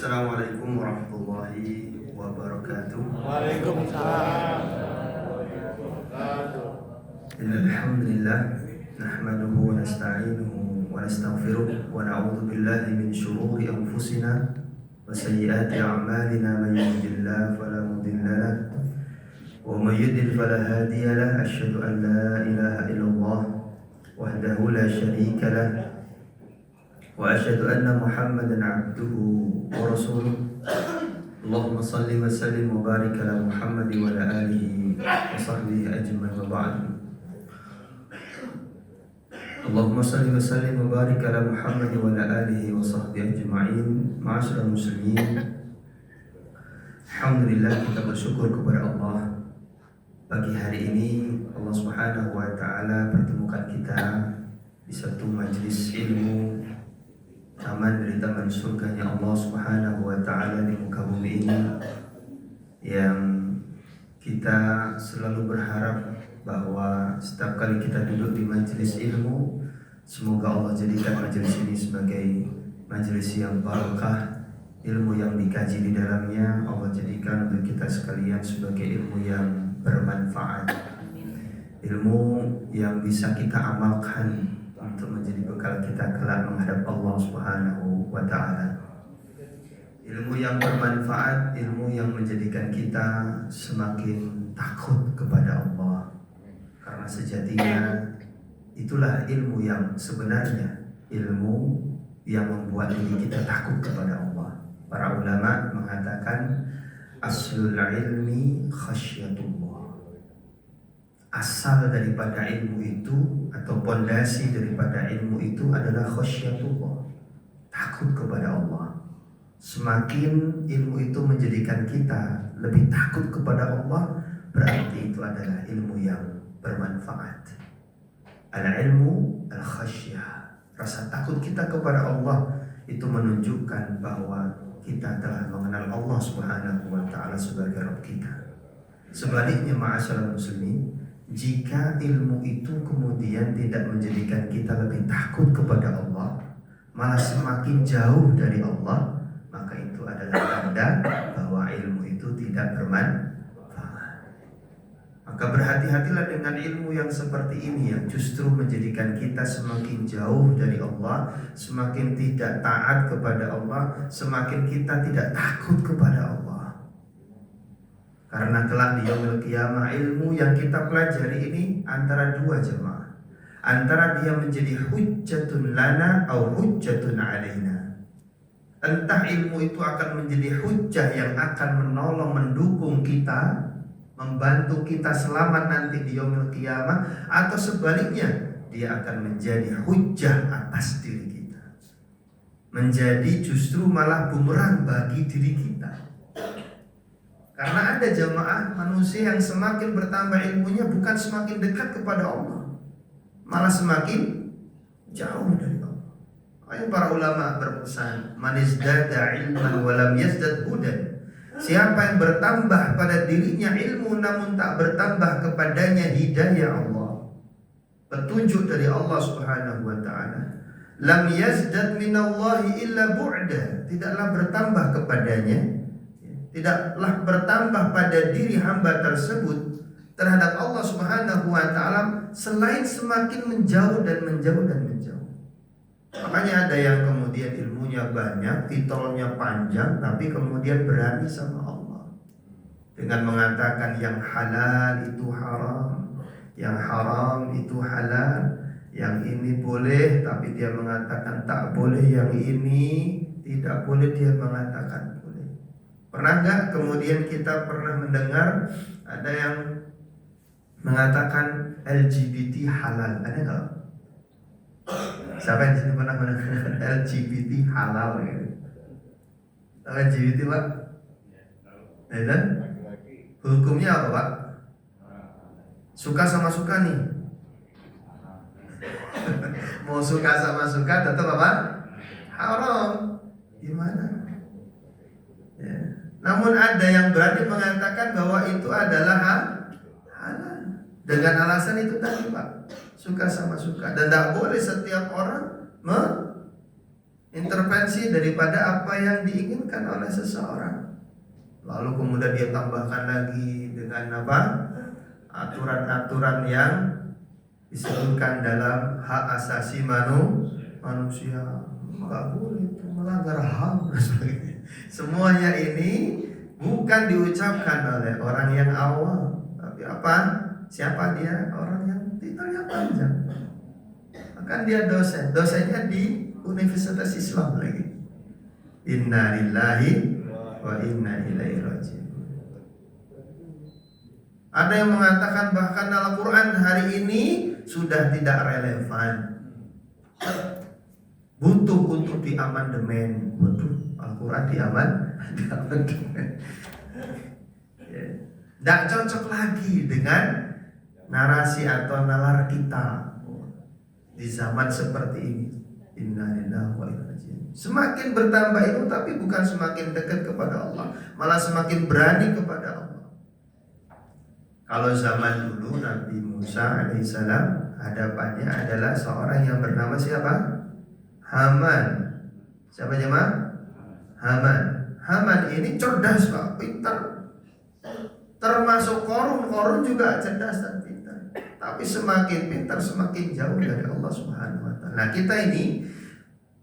Assalamualaikum warahmatullahi wabarakatuh. Waalaikumsalam. Innal hamdalillah nahmaduhu wa nasta'inuhu wa nastaghfiruh wa na'udzu billahi min shururi anfusina wa sayyiati a'malina man yahdihillahu fala mudilla lahu wa man yudlil fala hadiya lahu. Asyhadu an la ilaha illallah wahdahu la syarika lahu wa asyhadu anna Muhammadan 'abduhu wa rasuluh. Allahumma salli wa sallim wa barik ala Muhammad wa ala alihi wa sahbihi ajma'in wa ba'd. Allahumma salli wa sallim wa barik ala Muhammad wa ala alihi wa sahbihi ajma'in. Ma'asyiral muslimin, alhamdulillah kita bersyukur kepada Allah. Pagi hari ini Allah Subhanahu wa taala pertemukan kita di satu majelis ilmu, taman dari taman surganya Allah Subhanahu wa taala di muka bumi ini, yang kita selalu berharap bahwa setiap kali kita duduk di majelis ilmu, semoga Allah jadikan majelis ini sebagai majelis yang barakah. Ilmu yang dikaji di dalamnya Allah jadikan untuk kita sekalian sebagai ilmu yang bermanfaat, ilmu yang bisa kita amalkan untuk menjadi bekal kita kelak menghadap Allah Subhanahu wa taala. Ilmu yang bermanfaat, ilmu yang menjadikan kita semakin takut kepada Allah. Karena sejatinya itulah ilmu yang sebenarnya, ilmu yang membuat diri kita takut kepada Allah. Para ulama mengatakan aslul ilmi khasyatullah. Asal daripada ilmu itu atau pondasi daripada ilmu itu adalah khasyatullah, takut kepada Allah. Semakin ilmu itu menjadikan kita lebih takut kepada Allah, berarti itu adalah ilmu yang bermanfaat. Al-ilmu al-khasyah, rasa takut kita kepada Allah itu menunjukkan bahwa kita telah mengenal Allah Subhanahu wa taala sebagai Rabb kita. Sebaliknya ma'asyiral muslimin, jika ilmu itu kemudian tidak menjadikan kita lebih takut kepada Allah, malah semakin jauh dari Allah, maka itu adalah tanda bahwa ilmu itu tidak bermanfaat. Maka berhati-hatilah dengan ilmu yang seperti ini, yang justru menjadikan kita semakin jauh dari Allah, semakin tidak taat kepada Allah, semakin kita tidak takut kepada Allah. Karena kelak di yaumil qiyamah, ilmu yang kita pelajari ini antara dua jemaah. Antara dia menjadi hujjatun lana atau hujjatun alaina. Entah ilmu itu akan menjadi hujjah yang akan menolong, mendukung kita, membantu kita selamat nanti di yaumil qiyamah, atau sebaliknya dia akan menjadi hujjah atas diri kita, menjadi justru malah bumerang bagi diri kita. Karena ada jamaah manusia yang semakin bertambah ilmunya bukan semakin dekat kepada Allah, malah semakin jauh dari Allah. Makanya para ulama berpesan, man izdada ilman wa lam yazdad hudan. Siapa yang bertambah pada dirinya ilmu namun tak bertambah kepadanya hidayah Allah, petunjuk dari Allah Subhanahu wa taala, lam yazdad minallahi illa bu'da. Tidaklah bertambah kepadanya, tidaklah bertambah pada diri hamba tersebut terhadap Allah Subhanahu wa taala selain semakin menjauh dan menjauh dan menjauh. Makanya ada yang kemudian ilmunya banyak, titelnya panjang, tapi kemudian berani sama Allah dengan mengatakan yang halal itu haram, yang haram itu halal, yang ini boleh tapi dia mengatakan tak boleh, yang ini tidak boleh dia mengatakan boleh. Pernah nggak kemudian kita pernah mendengar ada yang mengatakan LGBT halal? Ada nggak? Siapa yang sini pernah mendengar LGBT halal gitu? Tahu LGBT Pak? Ya, hukumnya apa Pak? Suka sama suka nih. Mau suka sama suka tetap apa? Haram. Gimana? Ya. Namun ada yang berani mengatakan bahwa itu adalah halal dengan alasan itu tadi Pak, suka sama suka, dan tidak boleh setiap orang intervensi daripada apa yang diinginkan oleh seseorang. Lalu kemudian dia tambahkan lagi dengan apa? Aturan-aturan yang disebutkan dalam hak asasi manusia. Enggak boleh itu melanggar HAM dan sebagainya. Semuanya ini bukan diucapkan oleh orang yang awam, tapi apa? Siapa dia? Orang yang titelnya panjang. Bahkan dia dosen, dosennya di Universitas Islam lagi. Inna lillahi wa inna ilaihi raji'un. Ada yang mengatakan bahkan Al-Quran hari ini sudah tidak relevan, butuh untuk diamandemen. Waduh, Al-Quran diamandemen. Tidak cocok lagi dengan narasi atau nalar kita di zaman seperti ini. Innalillahi wa inna ilaihi raji'un. Semakin bertambah itu, tapi bukan semakin dekat kepada Allah, malah semakin berani kepada Allah. Kalau zaman dulu Nabi Musa alaihissalam hadapannya adalah seorang yang bernama siapa? Haman. Siapa jemaah? Haman. Haman ini cerdas Pak, pintar. Termasuk Korun juga cerdas dan pintar. Tapi semakin pintar semakin jauh dari Allah Subhanahu wa taala. Nah, kita ini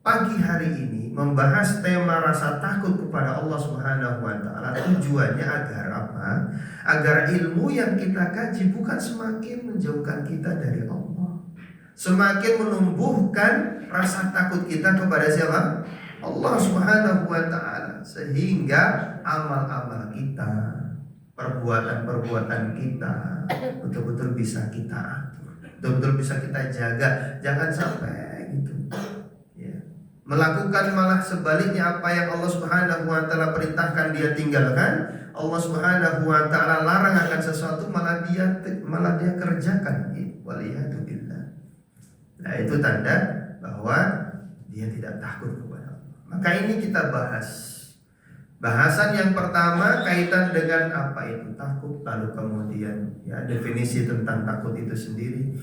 pagi hari ini membahas tema rasa takut kepada Allah Subhanahu wa taala. Tujuannya agar apa? Agar ilmu yang kita kaji bukan semakin menjauhkan kita dari Allah, semakin menumbuhkan rasa takut kita kepada siapa? Allah Subhanahu wa taala, sehingga amal-amal kita, perbuatan-perbuatan kita betul-betul bisa kita atur, betul-betul bisa kita jaga. Jangan sampai gitu ya, melakukan malah sebaliknya apa yang Allah Subhanahu wa taala perintahkan dia tinggalkan. Allah Subhanahu wa taala larang akan sesuatu malah dia kerjakan. Waliyadzubillah. Nah, itu tanda bahwa dia tidak takut kepada Allah. Maka ini kita bahas. Bahasan yang pertama kaitan dengan apa itu takut, lalu kemudian ya definisi tentang takut itu sendiri,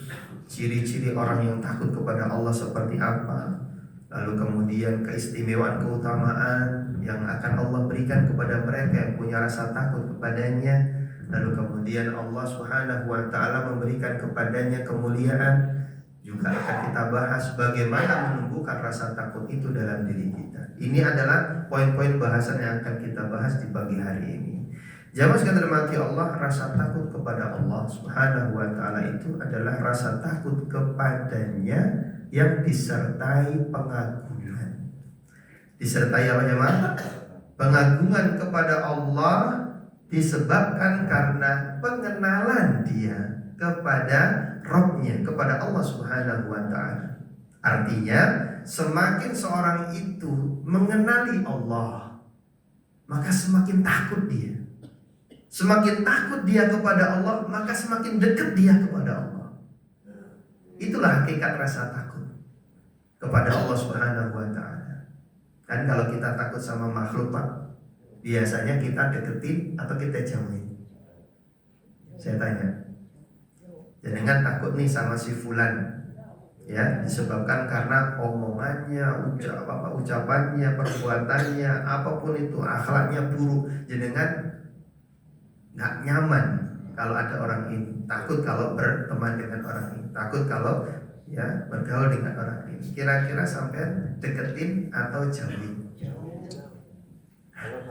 ciri-ciri orang yang takut kepada Allah seperti apa, lalu kemudian keistimewaan, keutamaan yang akan Allah berikan kepada mereka yang punya rasa takut kepadanya, lalu kemudian Allah Subhanahu wa taala memberikan kepadanya kemuliaan. Juga akan kita bahas bagaimana menumbuhkan rasa takut itu dalam diri kita. Ini adalah poin-poin bahasan yang akan kita bahas di pagi hari ini. Jamaah sekalian dirahmati Allah, rasa takut kepada Allah Subhanahu wa taala itu adalah rasa takut kepadanya yang disertai pengagungan. Disertai apa jemaah? Pengagungan kepada Allah disebabkan karena pengenalan dia kepada Rabb-nya, kepada Allah Subhanahu wa taala. Artinya, semakin seorang itu mengenali Allah, maka semakin takut dia. Semakin takut dia kepada Allah, maka semakin dekat dia kepada Allah. Itulah hakikat rasa takut kepada Allah Subhanahu wa taala. Kan kalau kita takut sama makhluk, Pak, biasanya kita deketin atau kita jauhin? Saya tanya. Jangan takut nih sama si fulan, ya, disebabkan karena omongannya, ucapannya, perbuatannya, apapun itu, akhlaknya buruk. Jangan nggak nyaman kalau ada orang ini, takut kalau berteman dengan orang ini, takut kalau ya bergaul dengan orang ini. Kira-kira sampai deketin atau jauhin?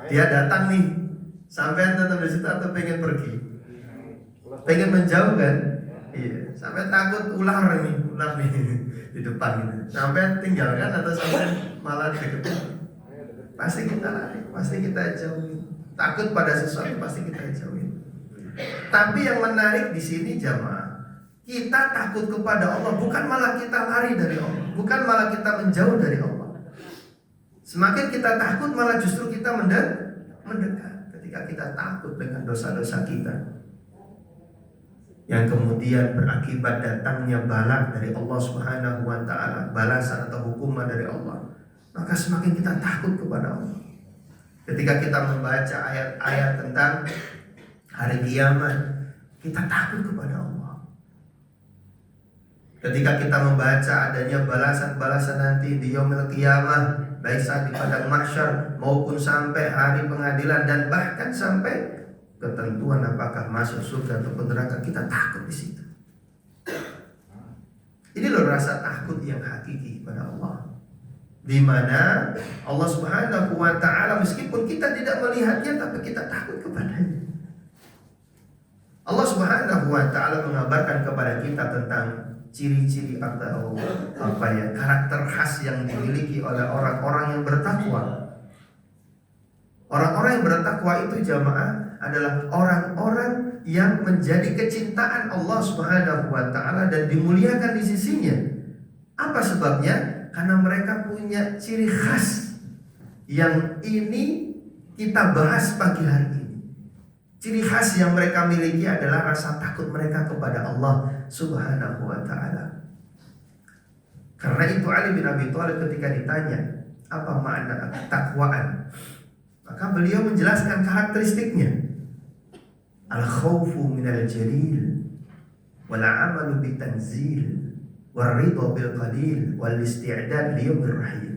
Dia datang nih, sampai tetap di situ atau pengen pergi? Pengen menjauh kan? Iya, sampai takut ular nih di depan gitu. Sampai tinggalkan atau sampai malah deketin? Pasti kita lari, pasti kita jauhin. Takut pada sesuatu pasti kita jauhin. Tapi yang menarik di sini jamaah, kita takut kepada Allah bukan malah kita lari dari Allah, bukan malah kita menjauh dari Allah. Semakin kita takut malah justru kita mendekat. Ketika kita takut dengan dosa-dosa kita, yang kemudian berakibat datangnya bala dari Allah Subhanahu wa taala, balasan atau hukuman dari Allah, maka semakin kita takut kepada Allah. Ketika kita membaca ayat-ayat tentang hari kiamat, kita takut kepada Allah. Ketika kita membaca adanya balasan-balasan nanti di yaumil qiyamah, baik saat di padang mahsyar maupun sampai hari pengadilan dan bahkan sampai ketentuan apakah masuk surga atau neraka, kita takut di situ. Ini loh rasa takut yang hakiki kepada Allah, di mana Allah Subhanahu wa taala meskipun kita tidak melihatnya tapi kita takut kepadanya. Allah Subhanahu wa taala mengabarkan kepada kita tentang ciri-ciri atau karakter khas yang dimiliki oleh orang-orang yang bertakwa. Orang-orang yang bertakwa itu jamaah adalah orang-orang yang menjadi kecintaan Allah Subhanahu wa taala dan dimuliakan di sisinya. Apa sebabnya? Karena mereka punya ciri khas yang ini kita bahas pagi hari ini. Ciri khas yang mereka miliki adalah rasa takut mereka kepada Allah Subhanahu wa ta'ala. Karena itu Ali bin Abi Thalib ketika ditanya apa makna ketakwaan, maka beliau menjelaskan karakteristiknya. Al-khawfu minal jalil, wal amalu bitanzil, wal ridha bil qalil, wal isti'dad liyawmir rahim.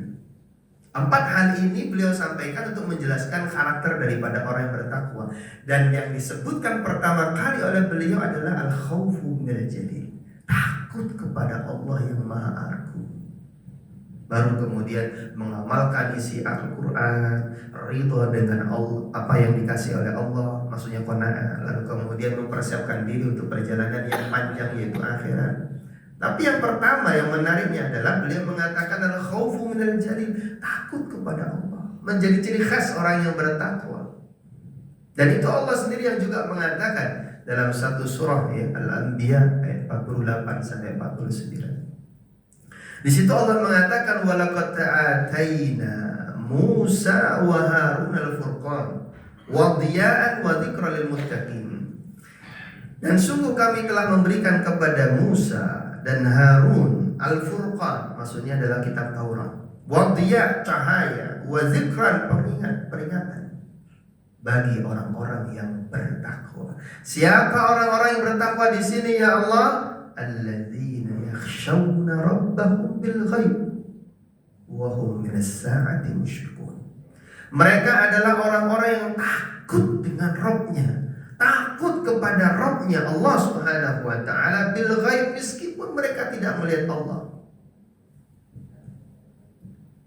4 hal ini beliau sampaikan untuk menjelaskan karakter daripada orang yang bertakwa. Dan yang disebutkan pertama kali oleh beliau adalah al-khawfu minal jalil, takut kepada Allah yang maha agung. Baru kemudian mengamalkan isi Al-Quran, ridha dengan Allah, apa yang dikasih oleh Allah, maksudnya qanaah. Lalu kemudian mempersiapkan diri untuk perjalanan yang panjang, yaitu akhirat. Tapi yang pertama yang menariknya adalah beliau mengatakan al-khawfu minal jalil, takut kepada Allah, menjadi ciri khas orang yang bertakwa. Dan itu Allah sendiri yang juga mengatakan dalam satu surah ya, Al-Anbiya ayat 48 sampai 49. Di situ Allah mengatakan walaqad ta'ataina Musa wa Harun al-Furqan wa dhiya'an wa dzikra lil muttaqin. Dan sungguh kami telah memberikan kepada Musa dan Harun Al-Furqan, maksudnya adalah kitab Taurat, wa dhiya' cahaya, wa dzikran peringatan bagi orang-orang yang bertakwa. Siapa orang-orang yang bertakwa di sini ya Allah? Alladzina yakhshawna rabbahum bil ghaib wa hum minas sa'ati musyrikun. Mereka adalah orang-orang yang takut dengan Rabb-nya, takut kepada Rabb-nya Allah Subhanahu wa taala bil ghaib, meskipun mereka tidak melihat Allah.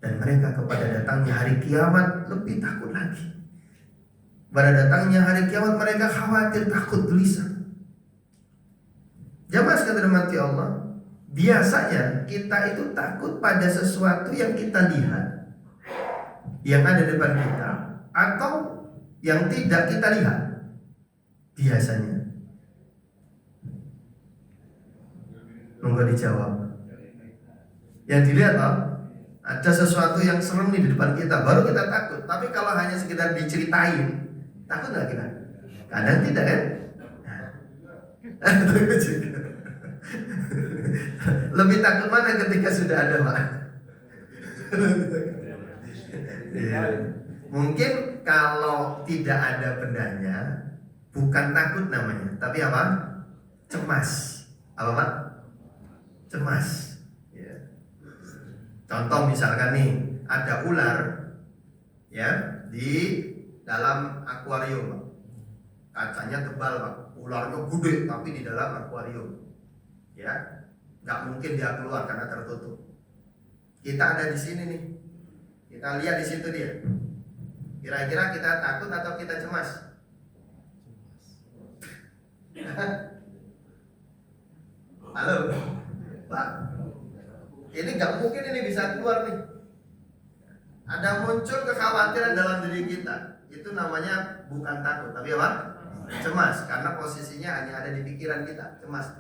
Dan mereka kepada datangnya hari kiamat lebih takut lagi. Pada datangnya hari kiamat mereka khawatir, takut, gelisah. Jamaah sekalian dirahmati Allah, biasanya kita itu takut pada sesuatu yang kita lihat, yang ada di depan kita, atau yang tidak kita lihat. Biasanya. Monggo dijawab. Yang dilihat ada sesuatu yang serem nih di depan kita, baru kita takut. Tapi kalau hanya sekedar diceritain, takut nggak kita? Kadang tidak kan? Lebih takut mana ketika sudah ada, Pak? Mungkin kalau tidak ada bendanya, bukan takut namanya, tapi apa? Cemas. Apa Pak? Cemas. Ya. Contoh misalkan nih, ada ular ya di dalam akuarium, Pak. Kacanya tebal, Pak. Ularnya gede tapi di dalam akuarium. Ya, nggak mungkin dia keluar karena tertutup. Kita ada di sini nih, kita lihat di situ dia. Kira-kira kita takut atau kita cemas? Halo, Pak. Ini nggak mungkin ini bisa keluar nih. Ada muncul kekhawatiran dalam diri kita. Itu namanya bukan takut, tapi apa? Cemas, karena posisinya hanya ada di pikiran kita. Cemas.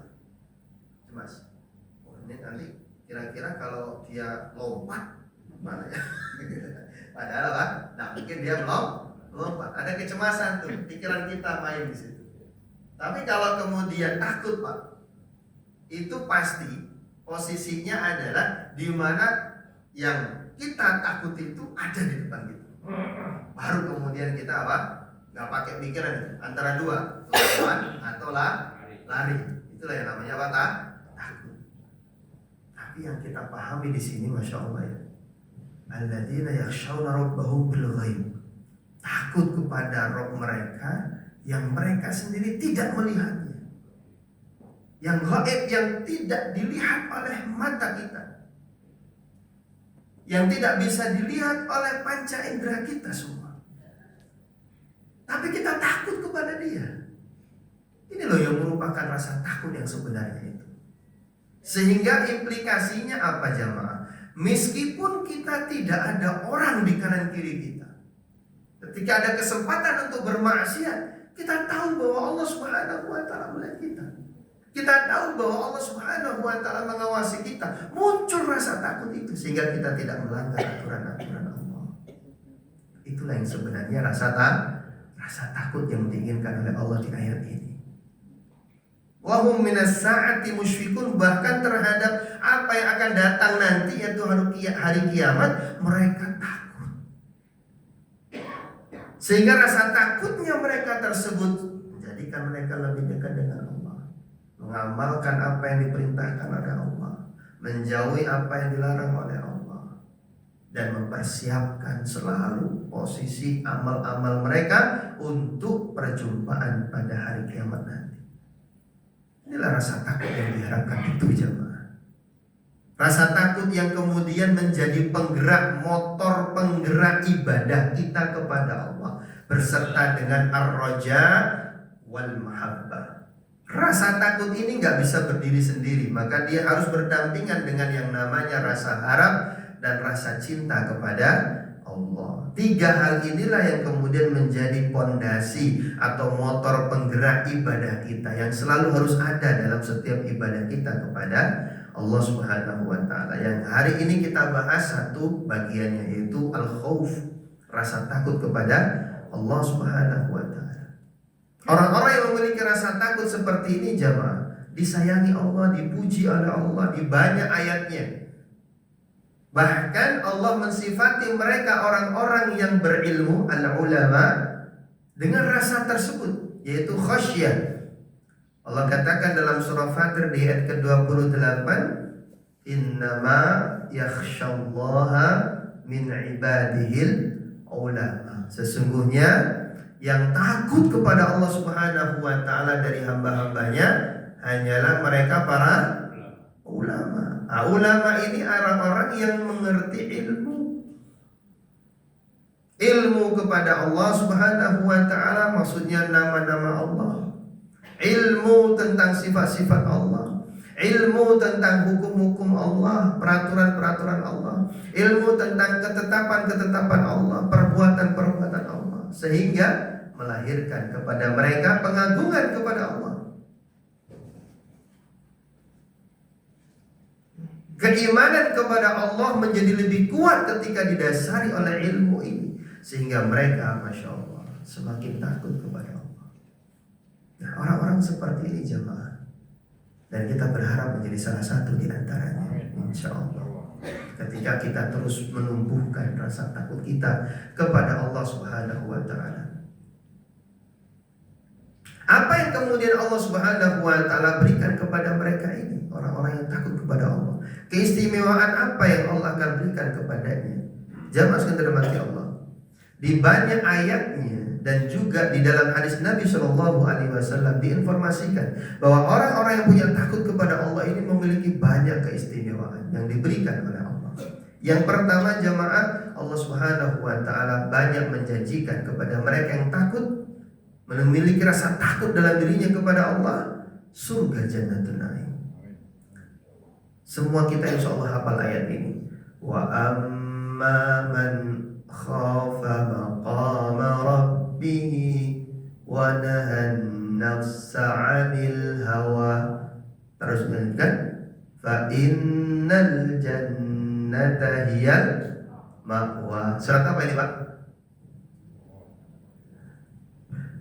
Oh, ini nanti kira-kira kalau dia lompat mana ya? Padahal apa? Nah, mungkin dia lompat. Ada kecemasan tuh, pikiran kita main di situ. Tapi kalau kemudian takut, Pak, itu pasti posisinya adalah di mana yang kita takut itu ada di depan kita. Baru kemudian kita apa? Nggak pakai pikiran, antara dua, lawan atau lari. Itulah yang namanya apa? Takut. Tapi yang kita pahami di sini, masya Allah ya, alladzina yakhshawna rabbahum bil ghaib, takut kepada Rabb mereka yang mereka sendiri tidak melihatnya, yang gaib, yang tidak dilihat oleh mata kita, yang tidak bisa dilihat oleh panca indera kita semua. Tapi kita takut kepada Dia. Ini loh yang merupakan rasa takut yang sebenarnya itu. Sehingga implikasinya apa jamaah? Meskipun kita tidak ada orang di kanan kiri kita, ketika ada kesempatan untuk bermaksiat, kita tahu bahwa Allah Subhanahu wa taala melihat kita. Kita tahu bahwa Allah Subhanahu wa taala mengawasi kita. Muncul rasa takut itu sehingga kita tidak melanggar aturan-aturan Allah. Itulah yang sebenarnya rasa takut yang diinginkan oleh Allah di ayat ini. Wa hum minas sa'ati musyfiqun, bahkan terhadap apa yang akan datang nanti, yaitu hari kiamat, mereka takut. Sehingga rasa takutnya mereka tersebut menjadikan mereka lebih dekat dengan Allah, mengamalkan apa yang diperintahkan oleh Allah, menjauhi apa yang dilarang oleh Allah, dan mempersiapkan selalu posisi amal-amal mereka untuk perjumpaan pada hari kiamat nanti. Inilah rasa takut yang diharapkan itu jemaah. Rasa takut yang kemudian menjadi penggerak, motor penggerak ibadah kita kepada Allah, berserta dengan ar-raja wal mahabbah. Rasa takut ini gak bisa berdiri sendiri, maka dia harus berdampingan dengan yang namanya rasa harap dan rasa cinta kepada Allah. Tiga hal inilah yang kemudian menjadi pondasi atau motor penggerak ibadah kita, yang selalu harus ada dalam setiap ibadah kita kepada Allah Subhanahu wa taala. Yang hari ini kita bahas satu bagiannya, yaitu al-khauf, rasa takut kepada Allah Subhanahu wa taala. Orang-orang yang memiliki rasa takut seperti ini jamaah, disayangi Allah, dipuji oleh Allah di banyak ayatnya. Bahkan Allah mensifati mereka orang-orang yang berilmu, al-ulama, dengan rasa tersebut, yaitu khasyah. Allah katakan dalam surah Fatir di ayat ke-28, innama yakhsyallaha min ibadihil ulama. Sesungguhnya yang takut kepada Allah Subhanahu wa taala dari hamba-hambanya hanyalah mereka para ulama. Nah, ulama ini orang-orang yang mengerti ilmu kepada Allah Subhanahu wa taala, maksudnya nama-nama Allah, ilmu tentang sifat-sifat Allah, ilmu tentang hukum-hukum Allah, peraturan-peraturan Allah, ilmu tentang ketetapan-ketetapan Allah, perbuatan-perbuatan Allah, sehingga melahirkan kepada mereka pengagungan kepada Allah. Keimanan kepada Allah menjadi lebih kuat ketika didasari oleh ilmu ini, sehingga mereka, masya Allah, semakin takut kepada Allah. Nah, orang-orang seperti ini jemaah, dan kita berharap menjadi salah satu di antaranya, insya Allah. Ketika kita terus menumbuhkan rasa takut kita kepada Allah Subhanahu wa taala. Apa yang kemudian Allah Subhanahu wa taala berikan kepada mereka ini, orang-orang yang takut kepada Allah? Keistimewaan apa yang Allah akan berikan kepadanya? Jamaah sekalian dirahmati Allah, di banyak ayatnya dan juga di dalam hadis Nabi Shallallahu Alaihi Wasallam diinformasikan bahwa orang-orang yang punya takut kepada Allah ini memiliki banyak keistimewaan yang diberikan oleh Allah. Yang pertama jamaah, Allah Subhanahu wa taala banyak menjanjikan kepada mereka yang takut, memiliki rasa takut dalam dirinya kepada Allah, surga Jannatul Na'im. Semua kita insya Allah hafal ayat ini. Wa amma man khafa maqama rabbih wa nahan nafsa 'anil hawa. Terus melanjutkan, fa innal jannata hiyal ma'wa. Surat apa ini, Pak?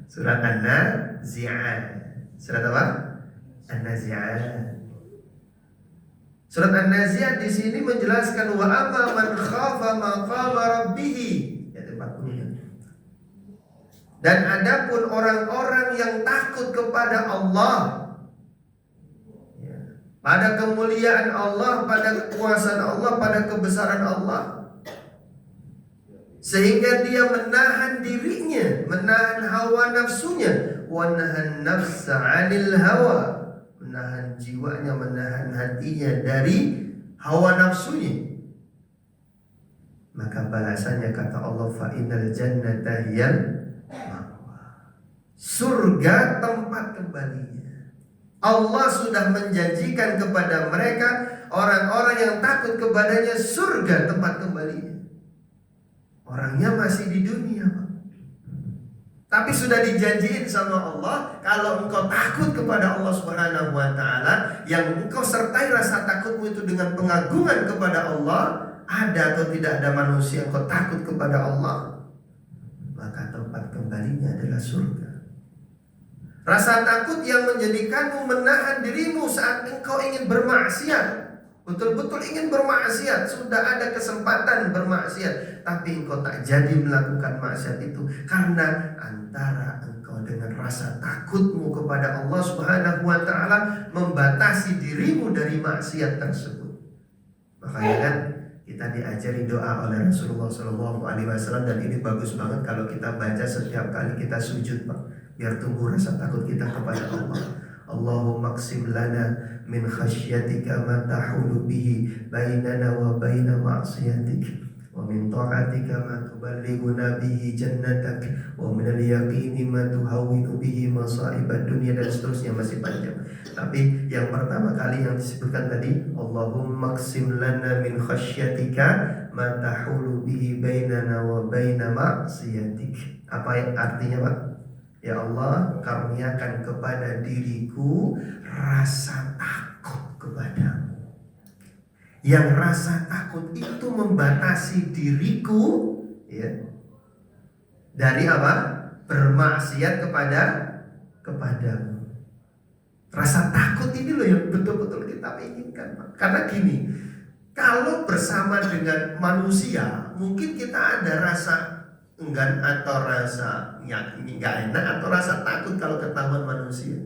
Surat An-Nazi'at. Surat apa? An-Nazi'at. Surat An-Nazi'at di sini menjelaskan wa amma man khafa maqama rabbih, ayat 40. Dan adapun orang-orang yang takut kepada Allah, ya, pada kemuliaan Allah, pada kekuasaan Allah, pada kebesaran Allah. Sehingga dia menahan dirinya, menahan hawa nafsunya, wa nahan nafsa 'anil hawa, menahan jiwanya, menahan hatinya dari hawa nafsunya. Maka balasannya kata Allah, fa innal jannata hiyal ma'wa. Surga tempat kembalinya. Allah sudah menjanjikan kepada mereka, orang-orang yang takut kepadanya, surga tempat kembalinya. Orangnya masih di dunia, Pak. Tapi sudah dijanjiin sama Allah, kalau engkau takut kepada Allah Subhanahu wa taala, yang engkau sertai rasa takutmu itu dengan pengagungan kepada Allah, ada atau tidak ada manusia yang engkau takut kepada Allah, maka tempat kembalinya adalah surga. Rasa takut yang menjadikanmu menahan dirimu saat engkau ingin bermaksiat. Betul-betul ingin bermaksiat, sudah ada kesempatan bermaksiat, tapi engkau tak jadi melakukan maksiat itu karena antara engkau dengan rasa takutmu kepada Allah Subhanahu wa taala membatasi dirimu dari maksiat tersebut. Makanya kan kita diajari doa oleh Rasulullah SAW, dan ini bagus banget kalau kita baca setiap kali kita sujud, Pak, biar tumbuh rasa takut kita kepada Allah. Allahumma qsim lana min khasyatika ma tahulu bihi bainana wa baina ma'siyatik, wa min ta'atika ma tuballighuna bihi jannatak, wa min al-yaqini ma tuhawwinu bihi masa'ibad dunya, dan seterusnya, masih panjang. Tapi yang pertama kali yang disebutkan tadi, Allahumma qsim lana min khasyatika ma tahulu bihi bainana wa baina ma'siyatik. Apa yang artinya, Pak? Ya Allah, karuniakan kepada diriku rasa takut kepadamu. Yang rasa takut itu membatasi diriku, ya, dari apa? Bermaksiat kepadamu. Rasa takut ini loh yang betul-betul kita inginkan, Pak. Karena gini, kalau bersama dengan manusia, mungkin kita ada rasa enggan atau rasa nggak enak atau rasa takut kalau ketahuan manusia.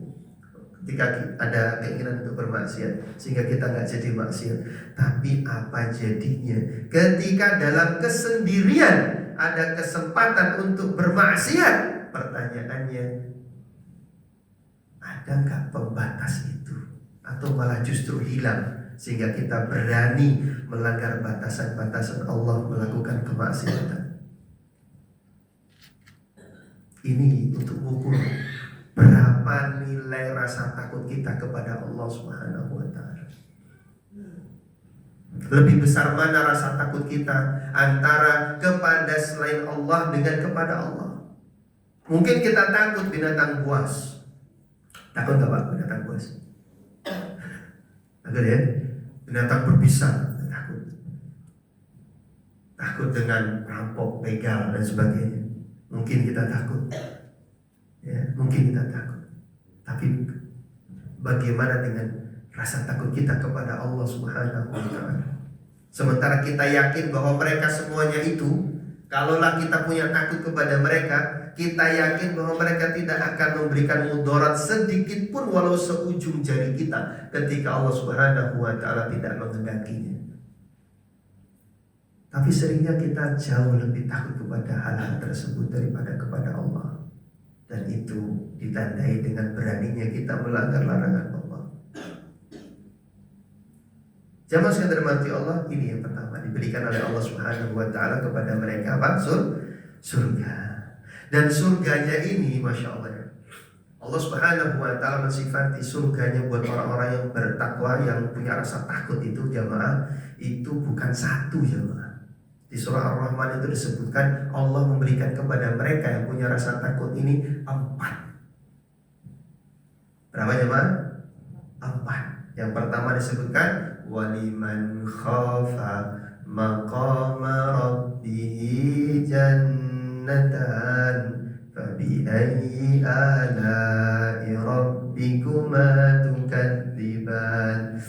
Ketika ada keinginan untuk bermaksiat, sehingga kita nggak jadi maksiat. Tapi apa jadinya ketika dalam kesendirian ada kesempatan untuk bermaksiat? Pertanyaannya, ada nggak pembatas itu? Atau malah justru hilang, sehingga kita berani melanggar batasan-batasan Allah, melakukan kemaksiatan. Ini untuk mengukur berapa nilai rasa takut kita kepada Allah Subhanahu wa taala. Lebih besar mana rasa takut kita antara kepada selain Allah dengan kepada Allah? Mungkin kita takut binatang buas. Takut gak, Pak, binatang buas? Takut ya? Binatang berbisa, takut. Takut dengan rampok, begal dan sebagainya. Mungkin kita takut, ya, mungkin kita takut. Tapi bagaimana dengan rasa takut kita kepada Allah Subhanahu wa taala? Sementara kita yakin bahwa mereka semuanya itu, kalaulah kita punya takut kepada mereka, kita yakin bahwa mereka tidak akan memberikan mudarat sedikit pun walau seujung jari kita ketika Allah Subhanahu wa taala tidak menghendakinya. Tapi seringnya kita jauh lebih takut kepada hal-hal tersebut daripada kepada Allah. Dan itu ditandai dengan beraninya kita melanggar larangan Allah. Jamaah sekalian dirahmati Allah, ini yang pertama diberikan oleh Allah Subhanahu wa taala kepada mereka, apa? Surga. Dan surganya ini, Masya Allah, Allah Subhanahu wa taala mensifati surganya buat orang-orang yang bertakwa, yang punya rasa takut itu, jamaah, itu bukan satu, jamaah. Di surah Ar-Rahman itu disebutkan Allah memberikan kepada mereka yang punya rasa takut ini 4. Berapa, jemaah? 4. Yang pertama disebutkan waliman khafa maqama rabbih jannatan fabi ayyi ala'i rabbikuma tukadziban.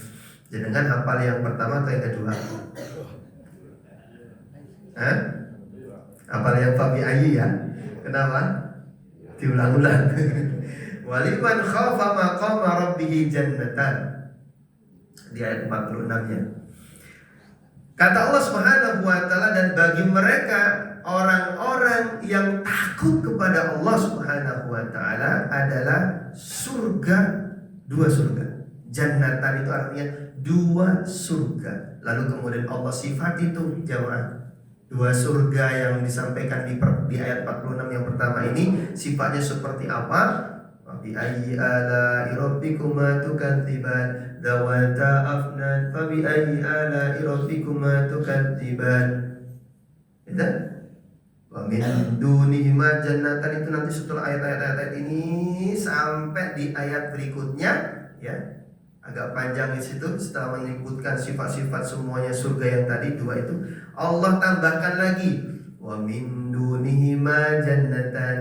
Jangan hafal yang pertama atau yang kedua? Apal yang Fabi Ayi ya? Kenapa? Diulang-ulang. Waliman khafa maqama rabbih jannatan. di ayat 46-nya. Kata Allah Subhanahu wa taala, dan bagi mereka orang-orang yang takut kepada Allah Subhanahu wa taala adalah surga, dua surga. Jannatan itu artinya dua surga. Lalu kemudian Allah sifat itu jamaah. Dua surga yang disampaikan di ayat 46 yang pertama ini sifatnya seperti apa? Wa bi ayyi ala'i rabbikuma tukadziban dawata afnan fa bi ayyi ala'i rabbikuma tukadziban. Ya. Wa min dunihima jannatan, itu nanti setelah ayat-ayat ini sampai di ayat berikutnya ya. Agak panjang di situ, setelah menyebutkan sifat-sifat semuanya surga yang tadi dua itu, Allah tambahkan lagi wa min dunihima jannatan,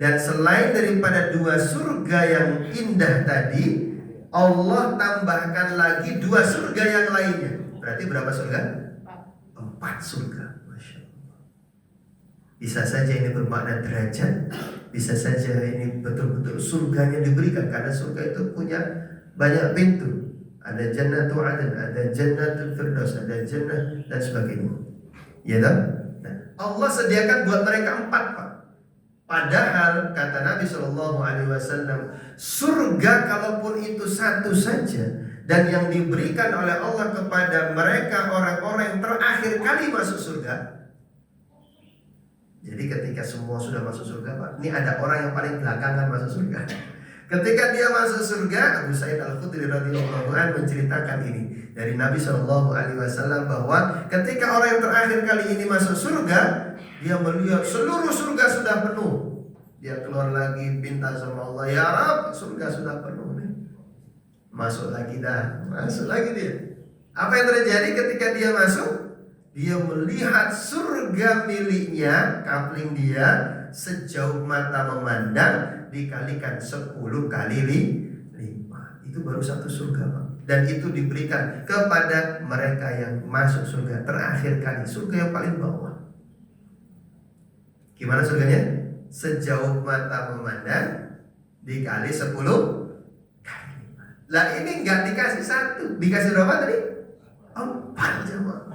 dan selain daripada dua surga yang indah tadi, Allah tambahkan lagi dua surga yang lainnya. Berarti berapa surga? 4 surga. Masya Allah. Bisa saja ini bermakna derajat, bisa saja ini betul-betul surganya diberikan, karena surga itu punya banyak pintu. Ada jannatul adn, ada jannatul firdaus, ada jannah dan sebagainya. Ya tak? Nah, Allah sediakan buat mereka 4, Pak. Padahal kata Nabi SAW, surga kalaupun itu satu saja, dan yang diberikan oleh Allah kepada mereka orang-orang yang terakhir kali masuk surga. Jadi ketika semua sudah masuk surga, Pak, ini ada orang yang paling belakangan masuk surga. Ketika dia masuk surga, Abu Sa'id Al-Khudri radhiyallahu anhu menceritakan ini dari Nabi SAW, bahwa ketika orang yang terakhir kali ini masuk surga, dia melihat seluruh surga sudah penuh. Dia keluar lagi, minta sama Allah, ya Rabb, surga sudah penuh nih. Masuk lagi dia. Apa yang terjadi ketika dia masuk? Dia melihat surga miliknya, kapling dia, sejauh mata memandang, dikalikan 10 kali 5. Itu baru satu surga, Pak. Dan itu diberikan kepada mereka yang masuk surga terakhir kali, surga yang paling bawah. Gimana surganya? Sejauh mata memandang, dikali 10 kali 5. Lah ini nggak dikasih 1, dikasih berapa tadi? 4 jemaah.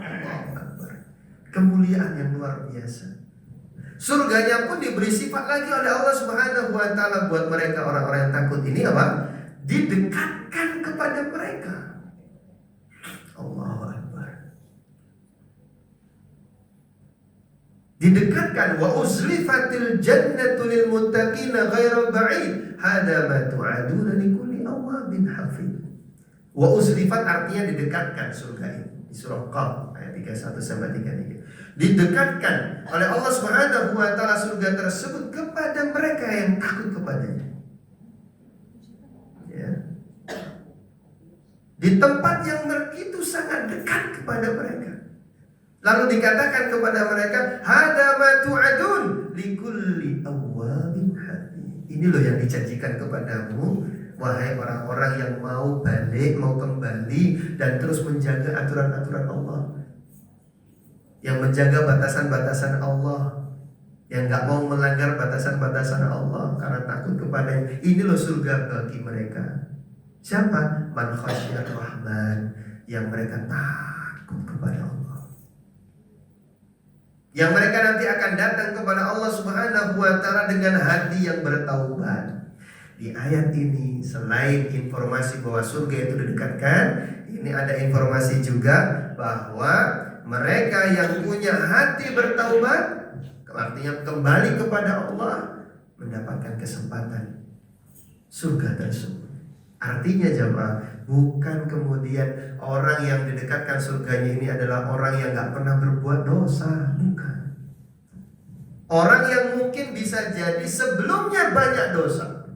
Kemuliaan yang luar biasa. Surganya pun diberi sifat lagi oleh Allah Subhanahu wa taala buat mereka orang-orang yang takut ini apa? Didekatkan kepada mereka. Allahu Akbar. Didekatkan, wa uzlifatil jannatu lil muttaqina ghairu ba'id. Hada ma tu'aduna likulli awabin hafid. Wa uzlifat artinya didekatkan surga ini. Di surah Qaf ayat 31 sampai 33. Didekatkan oleh Allah Subhanahu wa taala surga tersebut kepada mereka yang takut kepadanya. Ya. Di tempat yang begitu sangat dekat kepada mereka. Lalu dikatakan kepada mereka, hada ma tu'adun likulli awwabin hafiz. Ini loh yang dijanjikan kepadamu, wahai orang-orang yang mau balik, mau kembali dan terus menjaga aturan-aturan Allah, yang menjaga batasan-batasan Allah, yang gak mau melanggar batasan-batasan Allah karena takut kepadanya. Ini loh surga bagi mereka. Siapa? Man khasyiyar rahman, yang mereka takut kepada Allah, yang mereka nanti akan datang kepada Allah Subhanahu wa taala dengan hati yang bertaubat. Di ayat ini selain informasi bahwa surga itu didekatkan, ini ada informasi juga bahwa mereka yang punya hati bertaubat, artinya kembali kepada Allah, mendapatkan kesempatan surga tersebut. Artinya jemaah, bukan kemudian orang yang didekatkan surganya ini adalah orang yang gak pernah berbuat dosa, bukan. Orang yang mungkin bisa jadi sebelumnya banyak dosa,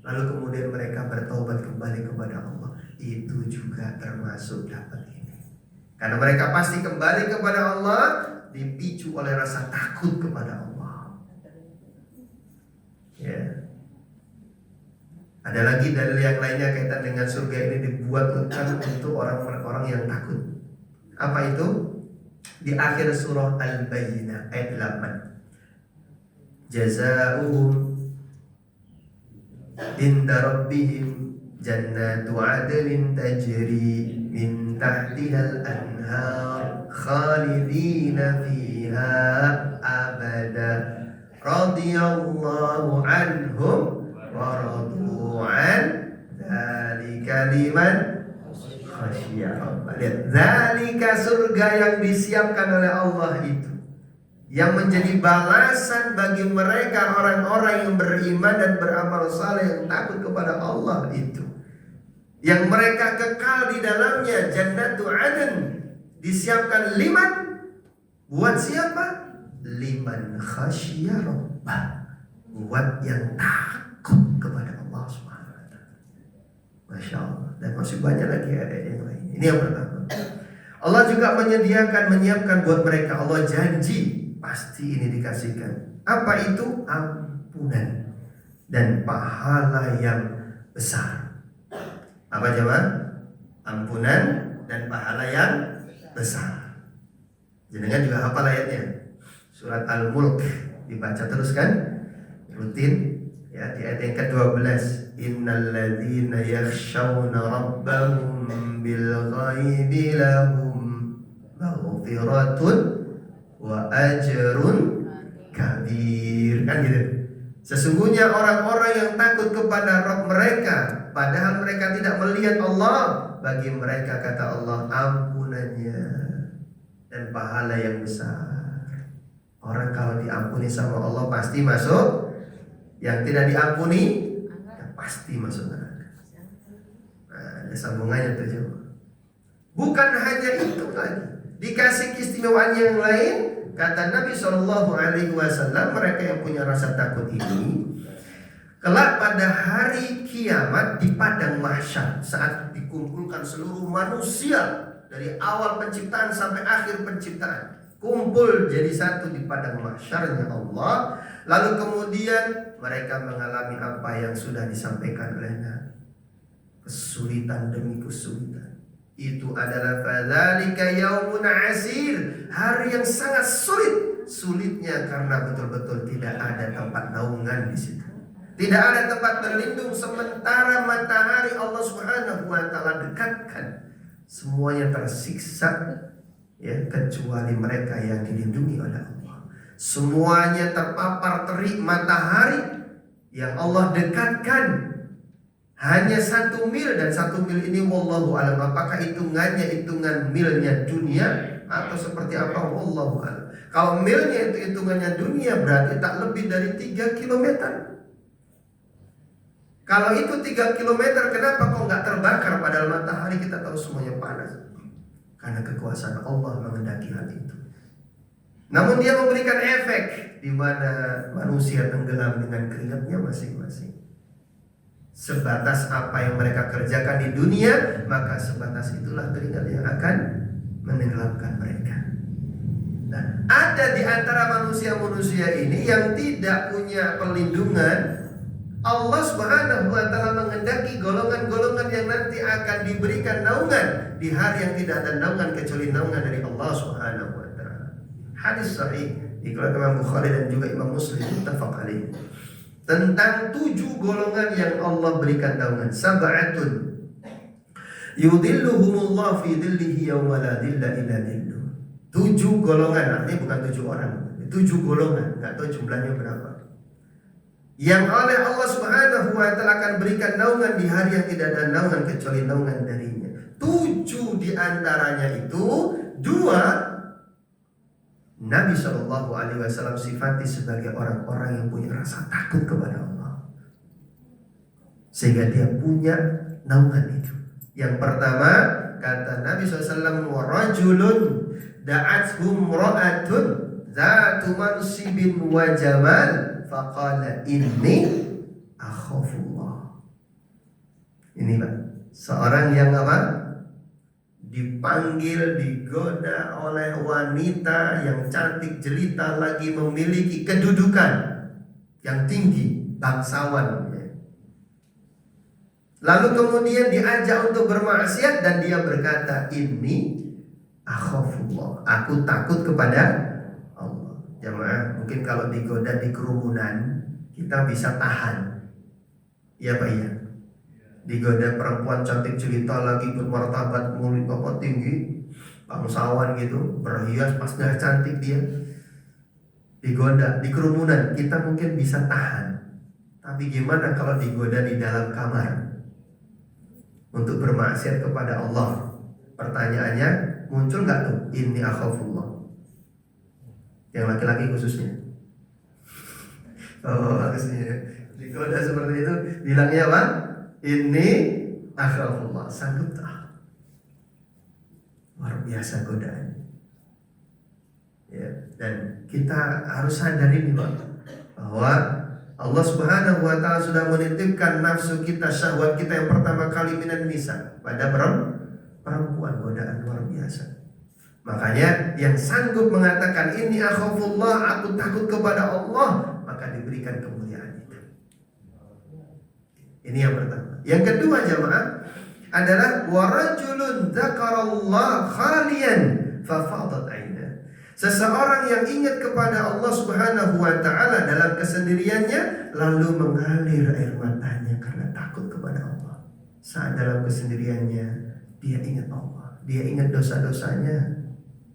lalu kemudian mereka bertaubat kembali kepada Allah, itu juga termasuk dapat ini. Karena mereka pasti kembali kepada Allah dipicu oleh rasa takut kepada Allah. Ya. Ada lagi dalil yang lainnya kaitan dengan surga ini dibuat untuk orang-orang yang takut. Apa itu? Di akhir surah Al-Bayyinah ayat 8. Jazaa'uhum inda rabbihim jannatu adnin tajri min tahtihal anhar khalidina fiha abada radiyallahu anhum wa radu an dzalika liman khasyya rabbah. Lihat, dzalika surga yang disiapkan oleh Allah itu, yang menjadi balasan bagi mereka orang-orang yang beriman dan beramal saleh yang takut kepada Allah itu, yang mereka kekal di dalamnya. Jannatu adn disiapkan liman, buat siapa? Liman khasyya rabbah, buat yang takut kepada Allah Subhanahu wa taala. Masya Allah. Dan masih banyak lagi ayat yang lain. Ini yang pertama. Allah juga menyiapkan buat mereka. Allah janji pasti ini dikasihkan. Apa itu? Ampunan dan pahala yang besar. Apa jemaah? Ampunan dan pahala yang besar. Jenengan juga hafal ayatnya. Surat Al-Mulk dibaca terus kan? Rutin ya, di ayat yang ke-12. Innal ladzina yakhshawna rabbahum bil ghaibi lahum maghfiratun wa ajrun kabir. Kan gitu. Sesungguhnya orang-orang yang takut kepada Rabb mereka, padahal mereka tidak melihat Allah, bagi mereka kata Allah ampunannya dan pahala yang besar. Orang kalau diampuni sama Allah pasti masuk, yang tidak diampuni ya pasti masuk neraka. Nah, ada sambungannya tuh jemaah. Bukan hanya itu lagi, dikasih keistimewaan yang lain. Kata Nabi SAW, mereka yang punya rasa takut ini kelak pada hari kiamat di padang mahsyar, saat dikumpulkan seluruh manusia dari awal penciptaan sampai akhir penciptaan, kumpul jadi satu di padang mahsyarnya Allah. Lalu kemudian mereka mengalami apa yang sudah disampaikan oleh Nabi, kesulitan demi kesulitan. Itu adalah fadzalika yaumun asir, hari yang sangat sulit. Sulitnya karena betul-betul tidak ada tempat naungan di situ. Tidak ada tempat berlindung sementara matahari Allah Subhanahu wa taala dekatkan. Semuanya tersiksa ya, kecuali mereka yang dilindungi oleh Allah. Semuanya terpapar terik matahari yang Allah dekatkan. Hanya 1 mil, dan 1 mil ini wallahu alam, apakah hitungannya hitungan milnya dunia atau seperti apa, wallahu alam. Kalau milnya itu hitungannya dunia, berarti tak lebih dari 3 kilometer. Kalau itu 3 kilometer, kenapa kok nggak terbakar? Padahal matahari kita tahu semuanya panas. Karena kekuasaan Allah mengendaki hal itu. Namun dia memberikan efek di mana manusia tenggelam dengan keringatnya masing-masing. Sebatas apa yang mereka kerjakan di dunia, maka sebatas itulah keringat yang akan menenggelamkan mereka. Nah, ada di antara manusia-manusia ini yang tidak punya perlindungan. Allah Subhanahu wa taala mengendaki golongan-golongan yang nanti akan diberikan naungan di hari yang tidak ada naungan kecuali naungan dari Allah Subhanahu wa taala. Hadis sahih dikeluarkan Imam Bukhari dan juga Imam Muslim muttafaq alaih. Tentang 7 golongan yang Allah berikan naungan. Sab'atun yudhilluhumullah fi dhillihi yawma la dhilla illa dhilluh. 7 golongan, artinya bukan 7 orang, 7 golongan, enggak tahu jumlahnya berapa, yang oleh Allah Subhanahu wa taala akan berikan naungan di hari yang tidak ada naungan kecuali naungan darinya. 7 di antaranya itu, 2 Nabi SAW sifati sebagai orang-orang yang punya rasa takut kepada Allah, sehingga dia punya naungan itu. Yang pertama, kata Nabi SAW, warajulun da'athum ra'atun zatu mansibin wa jamal faqala inni akhafullah. Ini Pak, seorang yang apa? Dipanggil, digoda oleh wanita yang cantik jelita, lagi memiliki kedudukan yang tinggi, bangsawan. Lalu kemudian diajak untuk bermaksiat dan dia berkata, ini akhafullah, aku takut kepada Allah. Jemaah, mungkin kalau digoda di kerumunan kita bisa tahan, iya Pak ya. digoda perempuan cantik jelita lagi bermartabat mulia apa tinggi, bangsawan gitu, berhias pasnya cantik dia, digoda di kerumunan, kita mungkin bisa tahan. Tapi gimana kalau digoda di dalam kamar untuk bermaksiat kepada Allah? Pertanyaannya muncul nggak tuh? Inni akhafullah. Yang laki-laki khususnya. Oh, harusnya digoda seperti itu, bilangnya apa? Inni akhafullah. Sanggup tak? Luar biasa godaan. Ya, dan kita harus sadari nih Pak, bahwa Allah Subhanahu wa taala sudah menitipkan nafsu kita, syahwat kita yang pertama kali minan nisa, pada perempuan, godaan luar biasa. Makanya yang sanggup mengatakan ini akhafullah, aku takut kepada Allah, maka diberikan kemuliaan itu. Ini yang pertama. Yang kedua jamaah adalah warajulun dzakarallah khalian fafadat aina. Seseorang yang ingat kepada Allah Subhanahu wa taala dalam kesendiriannya lalu mengalir air matanya karena takut kepada Allah. Saat dalam kesendiriannya dia ingat Allah, dia ingat dosa-dosanya.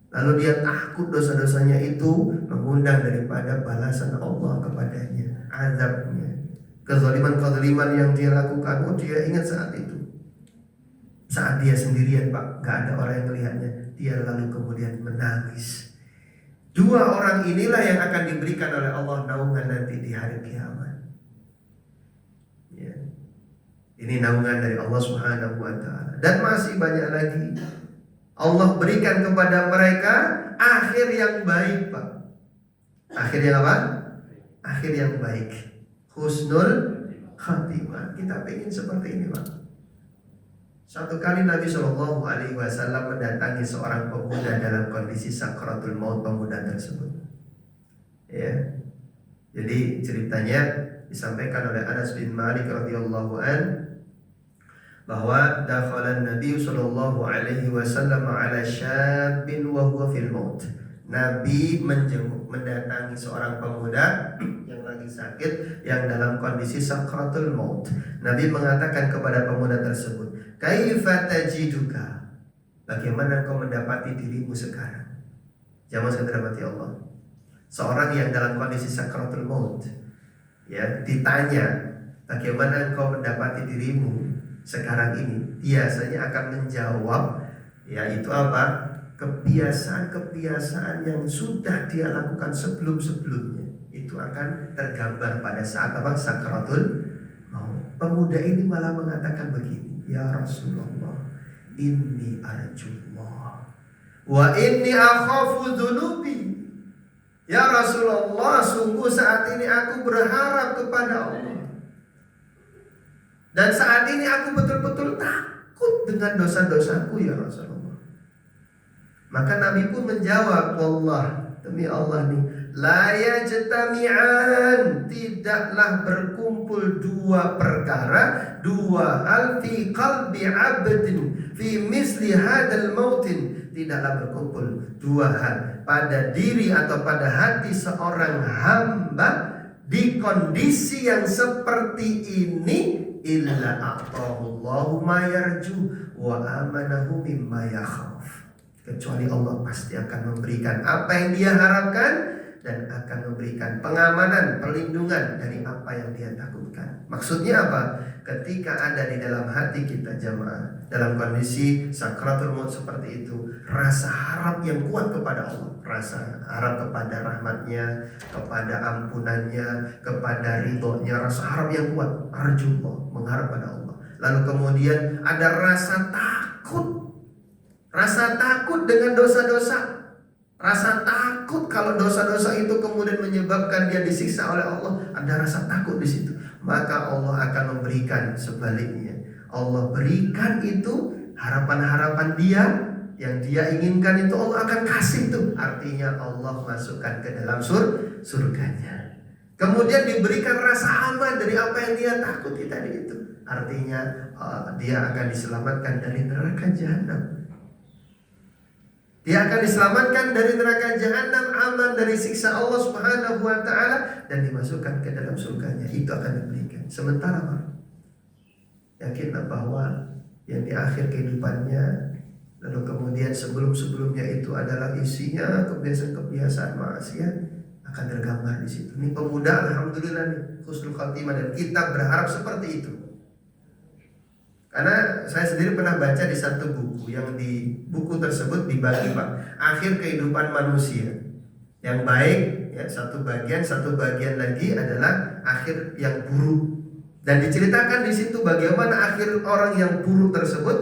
Lalu dia takut dosa-dosanya itu mengundang daripada balasan Allah kepadanya, azabnya, kezaliman-kezaliman yang dia lakukan. Oh, dia ingat saat itu. Saat dia sendirian Pak, gak ada orang yang melihatnya, dia lalu kemudian menangis. Dua orang inilah yang akan diberikan oleh Allah naungan nanti di hari kiamat. Ya. Ini naungan dari Allah Subhanahu wa taala. Dan masih banyak lagi. Allah berikan kepada mereka akhir yang baik Pak. Akhir yang apa? Akhir yang baik. Husnul khatimah. Kita ingin seperti ini Pak. Suatu kali Nabi SAW mendatangi seorang pemuda dalam kondisi sakratul maut pemuda tersebut. Ya. Jadi ceritanya disampaikan oleh Anas bin Malik radhiyallahu an bahwa dakhala Nabi sallallahu alaihi wasallam ala syabin wa huwa fil maut. Nabi mendatangi seorang pemuda yang lagi sakit, yang dalam kondisi sakratul maut. Nabi mengatakan kepada pemuda tersebut, "Kaifa tajiduka?" Bagaimana kau mendapati dirimu sekarang? Jamaah sekalian dirahmati Allah. Seorang yang dalam kondisi sakratul maut, ya, ditanya, "Bagaimana kau mendapati dirimu sekarang ini?" Biasanya akan menjawab, yaitu apa? Kebiasaan-kebiasaan yang sudah dia lakukan sebelum-sebelumnya itu akan tergambar pada saat apa? Sakratul maut. Pemuda ini malah mengatakan begini, "Ya Rasulullah, inni arjullah wa inni akhafu dzunubi." Ya Rasulullah, sungguh saat ini aku berharap kepada Allah. Dan saat ini aku betul-betul takut dengan dosa-dosaku ya Rasulullah. Maka Nabi pun menjawab, "Wallah, demi Allah nih, la yajtami'an, tidaklah berkumpul dua perkara, dua hal fi qalbi 'abdin fi misli hadal mautin." Tidaklah berkumpul dua hal pada diri atau pada hati seorang hamba di kondisi yang seperti ini, illa a'tahullahu ma yarju wa amanahu mimma yakhaf. Kecuali Allah pasti akan memberikan apa yang dia harapkan dan akan memberikan pengamanan, perlindungan dari apa yang dia takutkan. Maksudnya apa? Ketika ada di dalam hati kita jamaah, dalam kondisi sakratul maut seperti itu, rasa harap yang kuat kepada Allah, rasa harap kepada rahmatnya, kepada ampunannya, kepada ridhonya, rasa harap yang kuat, arjullah, mengharap pada Allah. Lalu kemudian ada rasa takut, rasa takut dengan dosa-dosa, rasa takut kalau dosa-dosa itu kemudian menyebabkan dia disiksa oleh Allah. Ada rasa takut di situ. Maka Allah akan memberikan sebaliknya. Allah berikan itu harapan-harapan dia yang dia inginkan, itu Allah akan kasih itu. Artinya Allah masukkan ke dalam surganya. Kemudian diberikan rasa aman dari apa yang dia takuti tadi itu. Artinya dia akan diselamatkan dari neraka jahanam. Dia akan diselamatkan dari neraka jahanam, aman dari siksa Allah Subhanahu wa taala, dan dimasukkan ke dalam surganya. Itu akan diberikan. Sementara Yakinlah bahwa yang di akhir kehidupannya, lalu kemudian sebelum-sebelumnya itu adalah isinya kebiasaan-kebiasaan maksiat, akan tergambar di situ. Ini pemuda alhamdulillah nih husnul khatimah, dan kita berharap seperti itu. Karena saya sendiri pernah baca di satu buku, yang di buku tersebut dibagi Pak, akhir kehidupan manusia. Yang baik ya satu bagian lagi adalah akhir yang buruk. Dan diceritakan di situ bagaimana akhir orang yang buruk tersebut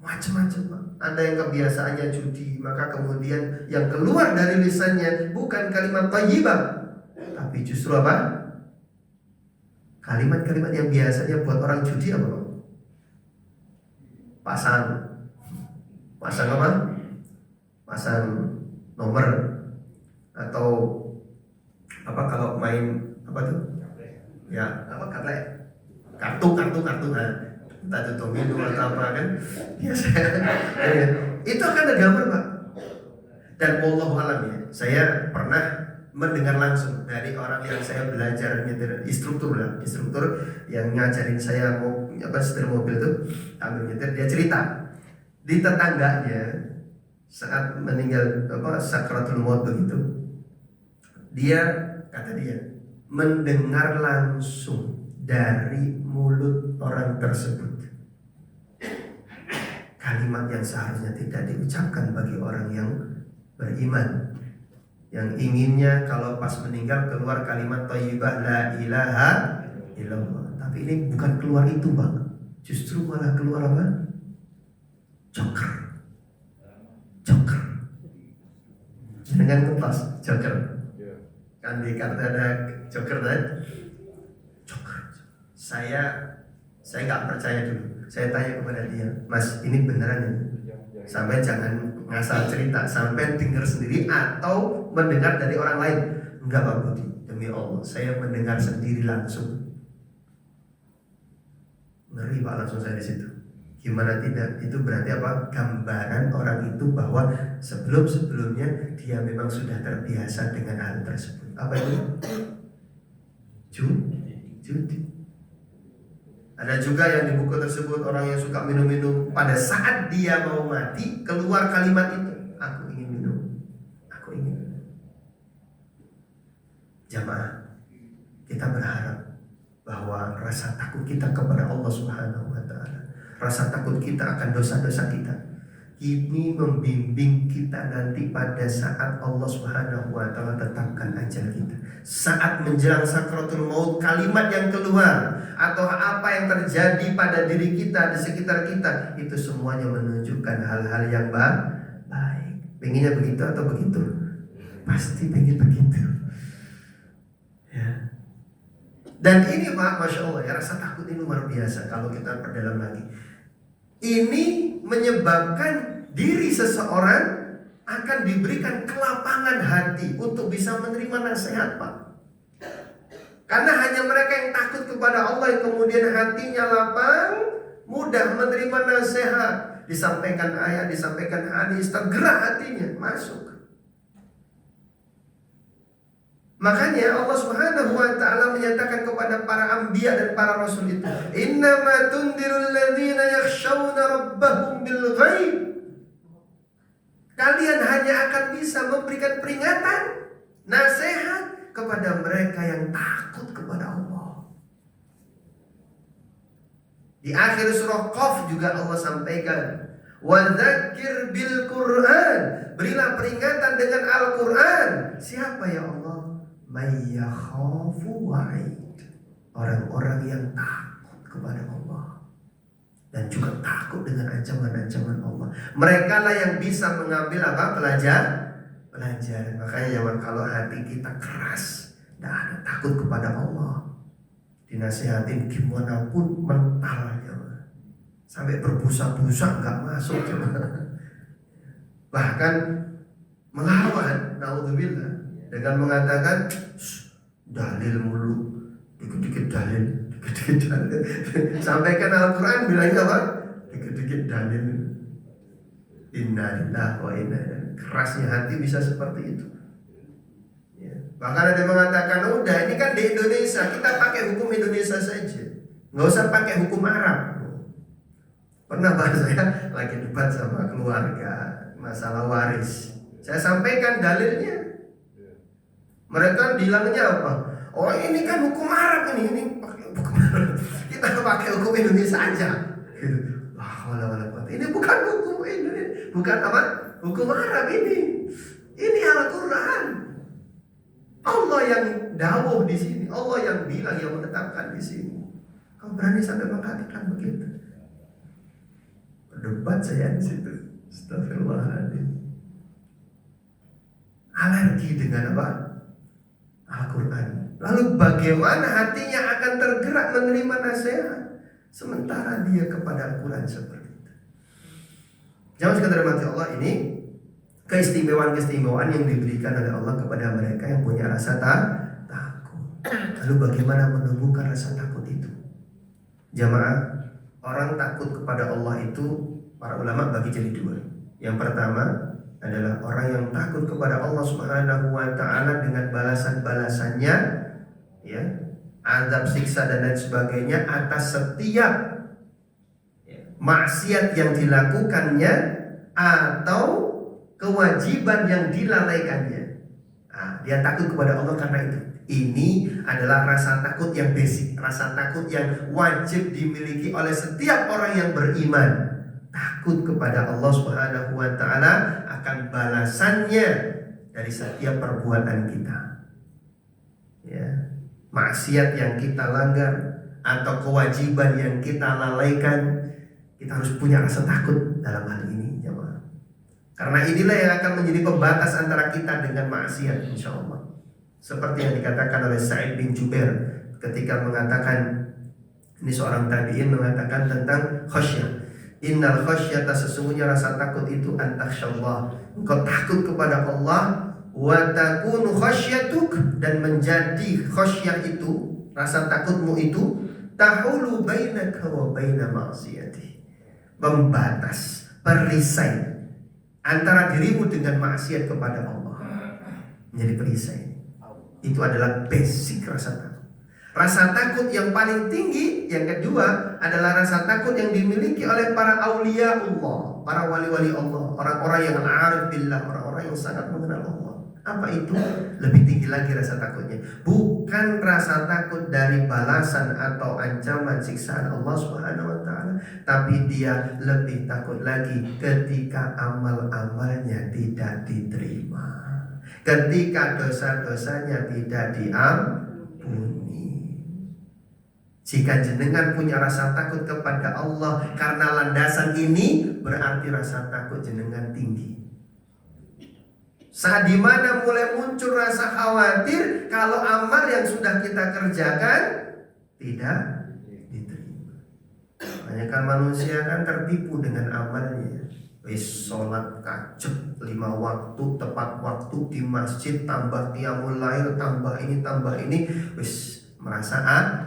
macam-macam Pak. Ada yang kebiasaannya judi, maka kemudian yang keluar dari lisannya bukan kalimat thayyibah, tapi justru apa? Kalimat-kalimat yang biasanya buat orang judi apa Pak? Pasang apa? Pasang nomor, atau apa kalau main apa tuh? Ya, apa kartu nah, entah itu domino atau apa kan? Biasa. Ya, itu akan tergambar Pak. Dan wallahu alam ya, saya pernah mendengar langsung dari orang yang saya belajar nyetir, instruktur yang ngajarin saya mau setir mobil tuh, ambil nyetir, dia cerita di tetangganya saat meninggal sakratul maut begitu, kata dia mendengar langsung dari mulut orang tersebut kalimat yang seharusnya tidak diucapkan bagi orang yang beriman, yang inginnya kalau pas meninggal keluar kalimat thayyibah la ilaha illallah. Tapi ini bukan keluar itu Bang, justru malah keluar apa? Joker dengan ngepas joker. Kan di kartu ada joker kan? Joker. Saya nggak percaya dulu. Saya tanya kepada dia, Mas ini beneran ya? Sampai jangan ngasal cerita, sampai dengar sendiri atau mendengar dari orang lain. Enggak Pak Budi, demi Allah saya mendengar sendiri langsung. Ngeri Pak, langsung saya di situ. Gimana tidak? Itu berarti apa? Gambaran orang itu bahwa sebelum-sebelumnya dia memang sudah terbiasa dengan hal tersebut. Apa itu? Judi. Ada juga yang di buku tersebut orang yang suka minum-minum, pada saat dia mau mati keluar kalimat itu, aku ingin minum. Jamaah, kita berharap bahwa rasa takut kita kepada Allah Subhanahu wa Ta'ala, rasa takut kita akan dosa-dosa kita, ini membimbing kita nanti pada saat Allah Subhanahu wa Ta'ala tetapkan ajal kita. Saat menjelang sakratul maut, kalimat yang keluar atau apa yang terjadi pada diri kita, di sekitar kita, itu semuanya menunjukkan hal-hal yang baik. Pengennya begitu atau begitu? Pasti pengen begitu ya. Dan ini Pak, Masya Allah ya, rasa takut ini luar biasa. Kalau kita perdalam lagi, ini menyebabkan diri seseorang akan diberikan kelapangan hati untuk bisa menerima nasihat Pak. Karena hanya mereka yang takut kepada Allah yang kemudian hatinya lapang, mudah menerima nasihat. Disampaikan ayat, disampaikan hadis, tergerak hatinya, masuk. Makanya Allah Subhanahu wa Ta'ala menyatakan kepada para anbiya dan para rasul itu, innama tundirul ladzina yakhshawna rabbahum bil ghaib. Kalian hanya akan bisa memberikan peringatan, nasihat kepada mereka yang takut kepada Allah. Di akhir surah Qaf juga Allah sampaikan, wa dzakir bil Qur'an, berilah peringatan dengan Al-Qur'an. Siapa ya Allah? May yakhafu wa'id, orang-orang yang takut kepada Allah dan juga takut dengan ancaman-ancaman Allah. Mereka lah yang bisa mengambil apa? Pelajaran. Makanya kalau hati kita keras, tidak ada takut kepada Allah, dinasihatin gimana pun mentalnya, sampai berbusa-busa nggak masuk bahkan melawan, naudzubillah, dengan mengatakan dalil mulu, dikit-dikit dalil. Sampaikan Al-Quran bilangnya apa? Dikit-dikit dalil. Innalillahi wa inna ilaihi. Kerasnya hati bisa seperti itu ya. Bahkan ada yang mengatakan, udah ini kan di Indonesia, kita pakai hukum Indonesia saja. nggak usah pakai hukum Arab. Pernah saya lagi debat sama keluarga masalah waris. Saya sampaikan dalilnya. Mereka bilangnya apa? Oh ini kan hukum Arab ini pakai hukum Arab. Kita pakai hukum Indonesia aja. Gitu. Ini bukan hukum Indonesia, bukan apa? Hukum Arab ini. Ini Al-Quran. Allah yang dawuh di sini, Allah yang bilang, yang menetapkan di sini. Kau berani sampai mengatakan begitu? Berdebat saya di situ. Astagfirullahaladzim. Alergi dengan apa? Al-Quran. Lalu bagaimana hatinya akan tergerak menerima nasihat sementara dia kepada Al-Quran seperti itu? Jangan sekadar mati Allah, ini keistimewaan-keistimewaan yang diberikan oleh Allah kepada mereka yang punya rasa takut. Lalu bagaimana menumbuhkan rasa takut itu? Jamaah, orang takut kepada Allah itu para ulama bagi jadi dua. Yang pertama adalah orang yang takut kepada Allah Subhanahu wa taala dengan balasan-balasannya, ya, azab, siksa dan lain sebagainya atas setiap maksiat yang dilakukannya atau kewajiban yang dilalaikannya. Dia takut kepada Allah karena itu. Ini adalah rasa takut yang basic, rasa takut yang wajib dimiliki oleh setiap orang yang beriman. Takut kepada Allah Subhanahu wa taala akan balasannya dari setiap perbuatan kita. Ya, maksiat yang kita langgar atau kewajiban yang kita lalaikan, kita harus punya rasa takut dalam hal ini, jemaah. Karena inilah yang akan menjadi pembatas antara kita dengan maksiat, insyaallah. Seperti yang dikatakan oleh Sa'id bin Jubair ketika mengatakan, ini seorang tabi'in mengatakan tentang khasyah. Innal khasyata, sesungguhnya rasa takut itu antakhsyallah, engkau takut kepada Allah, wa takunu khasyatuk, dan menjadi khasyah itu, rasa takutmu itu, tahulu bainaka wa baina ma'siyati, membatas, perisai antara dirimu dengan maksiat kepada Allah, menjadi perisai. Itu adalah basic rasa takut. Rasa takut yang paling tinggi, yang kedua, adalah rasa takut yang dimiliki oleh para aulia Allah, para wali-wali Allah, orang-orang yang arif billah, orang-orang yang sangat mengenal Allah. Apa itu? Lebih tinggi lagi rasa takutnya. Bukan rasa takut dari balasan atau ancaman siksaan Allah Subhanahu wa taala, tapi dia lebih takut lagi ketika amal-amalnya tidak diterima, ketika dosa-dosanya tidak diampuni. Jika jenengan punya rasa takut kepada Allah karena landasan ini, berarti rasa takut jenengan tinggi. Saat dimana mulai muncul rasa khawatir kalau amal yang sudah kita kerjakan tidak diterima. Makanya kan manusia kan tertipu dengan amalnya. Wis sholat kacep 5 waktu, tepat waktu di masjid, tambah qiyamul lail, tambah ini, wis merasa aman.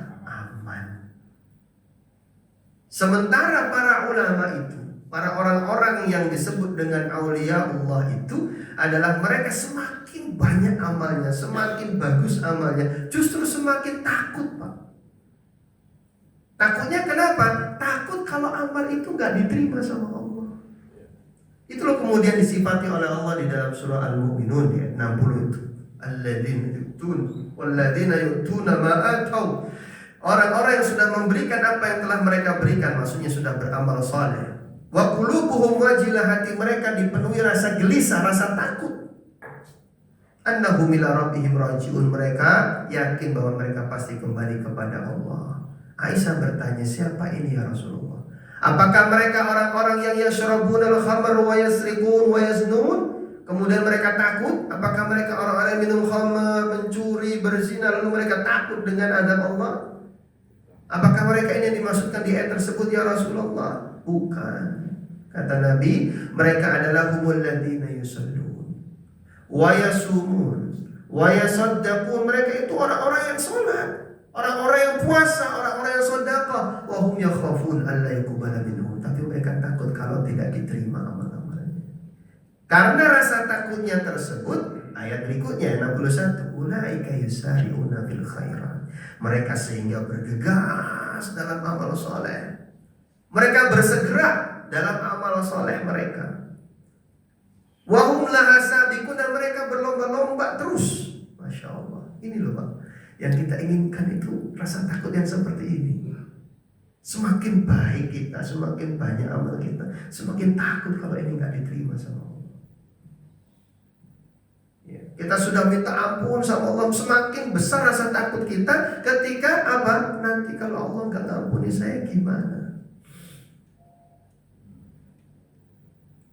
Sementara para ulama itu, para orang-orang yang disebut dengan aulia Allah itu adalah mereka semakin banyak amalnya, semakin bagus amalnya, justru semakin takut, Pak. Takutnya kenapa? Takut kalau amal itu gak diterima sama Allah. Itulah kemudian disifati oleh Allah di dalam surah Al-Mu'minun ya, 60 itu. Alladzina yu'tun walladzina yu'tuna ma atau. Orang-orang yang sudah memberikan apa yang telah mereka berikan, maksudnya sudah beramal saleh. Wa qulubuhum wajilah, hati mereka dipenuhi rasa gelisah, rasa takut. Annahum ila rabbihim raji'un, mereka yakin bahwa mereka pasti kembali kepada Allah. Aisyah bertanya, siapa ini ya Rasulullah? Apakah mereka orang-orang yang yashrabuna al-khamr wa yasriqun wa yaznun? Kemudian mereka takut? Apakah mereka orang-orang yang minum khamr, mencuri, berzina, lalu mereka takut dengan azab Allah? Apakah mereka ini yang dimaksudkan di ayat tersebut ya Rasulullah? Bukan. Kata Nabi, mereka adalah humul ladzina yusallun wa yasumun wa yasaddaqun. Mereka itu orang-orang yang salat, orang-orang yang puasa, orang-orang yang sedekah. Wa hum yakhafun alla yuqbala minhum, tapi mereka takut kalau tidak diterima amal-amalnya. Karena rasa takutnya tersebut, ayat berikutnya 61, ulaika yusari'una fil khairat, Mereka sehingga bergegas dalam amal soleh. Mereka bersegera dalam amal soleh mereka. Wahum laha sabiqun, dan mereka berlomba-lomba terus. Masya Allah. Ini loh Pak, yang kita inginkan itu rasa takut yang seperti ini. Semakin baik kita, semakin banyak amal kita, semakin takut kalau ini nggak diterima sama Allah. Ya, kita sudah minta ampun sama Allah, semakin besar rasa takut kita ketika apa? Nanti kalau Allah nggak ngampuni saya gimana?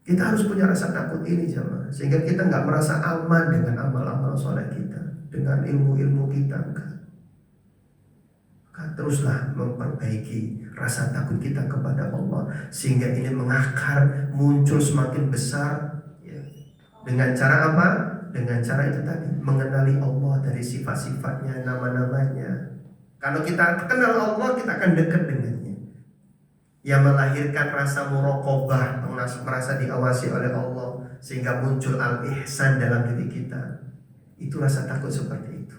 Kita harus punya rasa takut ini jemaah, sehingga kita nggak merasa aman dengan amal-amal soleh kita, dengan ilmu-ilmu kita enggak. Teruslah memperbaiki rasa takut kita kepada Allah, sehingga ini mengakar, muncul semakin besar ya. Dengan cara apa? Dengan cara itu tadi, mengenali Allah dari sifat-sifatnya, nama-namanya. Kalau kita kenal Allah, kita akan dekat dengannya. Yang melahirkan rasa muraqabah, merasa diawasi oleh Allah, sehingga muncul al-ihsan dalam diri kita. Itu rasa takut seperti itu.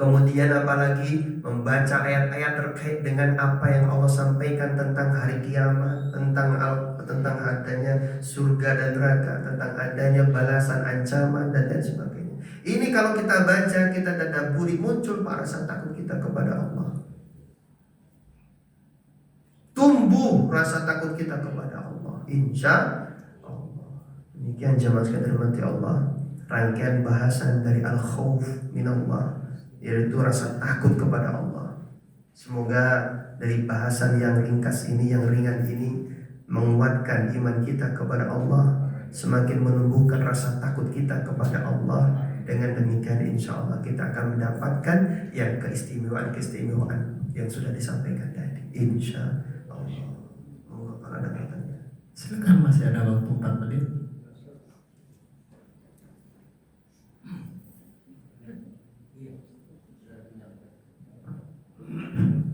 Kemudian apalagi membaca ayat-ayat terkait dengan apa yang Allah sampaikan tentang hari kiamat, tentang adanya surga dan neraka, tentang adanya balasan, ancaman dan lain sebagainya. Ini kalau kita baca, kita tadabburi, muncul rasa takut kita kepada Allah. Tumbuh rasa takut kita kepada Allah, insya Allah. Demikian jemaah sekalian dirahmati Allah, rangkaian bahasan dari al-khauf minallah, yaitu rasa takut kepada Allah. Semoga dari bahasan yang ringkas ini, yang ringan ini, menguatkan iman kita kepada Allah, semakin menumbuhkan rasa takut kita kepada Allah. Dengan demikian insya Allah kita akan mendapatkan yang keistimewaan-keistimewaan yang sudah disampaikan tadi, insya Allah. Kalau ada pertanyaan, silakan, masih ada waktu 4 menit.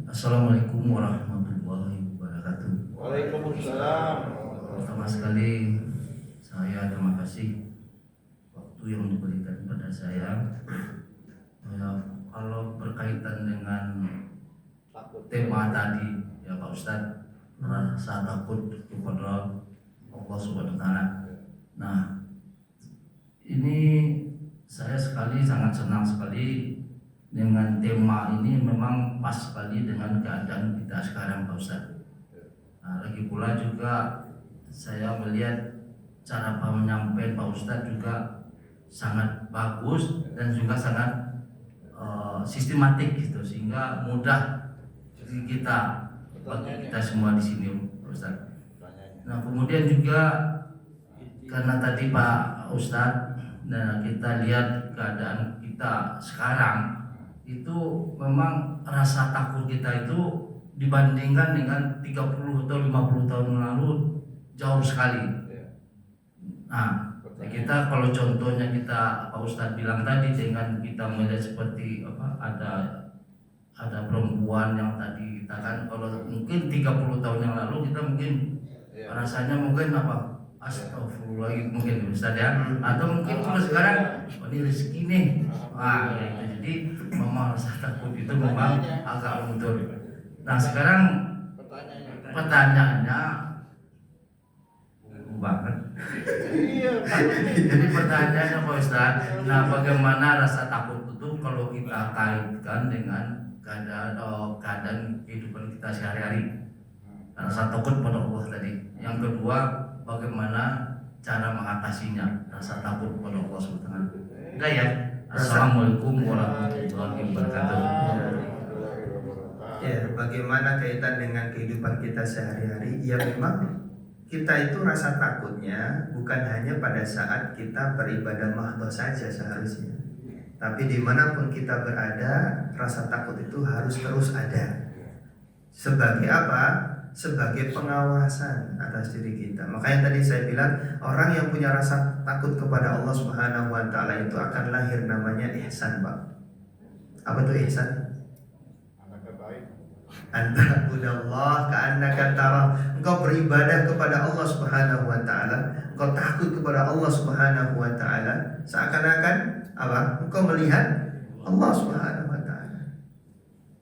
Assalamualaikum warahmatullahi wabarakatuh. Waalaikumsalam. Pertama sekali saya terima kasih waktu yang diberikan pada saya. Kalau berkaitan dengan tema tadi ya Pak Ustadz, rasa takut kepada Allah Subhanahu wa Ta'ala. Nah, ini saya sangat senang sekali dengan tema ini, memang pas sekali dengan keadaan kita sekarang Pak Ustadz. Nah, lagi pula juga saya melihat cara menyampaikan Pak Ustadz juga sangat bagus dan juga sangat sistematik gitu, sehingga mudah bagi kita semua di sini Pak Ustadz. Nah, kemudian juga karena tadi Pak Ustadz, nah kita lihat keadaan kita sekarang itu memang rasa takut kita itu dibandingkan dengan 30 atau 50 tahun lalu jauh sekali. Nah, kita kalau contohnya kita Pak Ustadz bilang tadi, dengan kita melihat seperti apa, ada perempuan yang tadi kita kan, kalau mungkin 30 tahun yang lalu kita mungkin rasanya mungkin apa, astagfirullah mungkin Ustadz ya, atau mungkin kalau sekarang ini rezeki nih, gitu. Jadi memang rasa takut itu memang agak luntur. Nah, sekarang pertanyaannya banget. Jadi pertanyaannya Pak Ustadz, nah bagaimana rasa takut itu kalau kita kaitkan dengan keadaan kehidupan kita sehari-hari? Rasa takut pada Allah tadi. Yang kedua, bagaimana cara mengatasinya rasa takut pada Allah Subhanahu. Udah ya. Assalamualaikum warahmatullahi wabarakatuh. Ya, bagaimana kaitan dengan kehidupan kita sehari-hari? Ya, memang kita itu rasa takutnya bukan hanya pada saat kita beribadah mahdoh saja seharusnya, tapi dimanapun kita berada, rasa takut itu harus terus ada. Sebagai apa? Sebagai pengawasan atas diri kita. Makanya tadi saya bilang, orang yang punya rasa takut kepada Allah Subhanahu wa Ta'ala itu akan lahir namanya ihsan, Pak. Apa itu ihsan? Anta'budallah ka'annaka tarah. Engkau beribadah kepada Allah Subhanahu wa Ta'ala, engkau takut kepada Allah Subhanahu wa Ta'ala, seakan-akan apa? Engkau melihat Allah Subhanahu wa Ta'ala.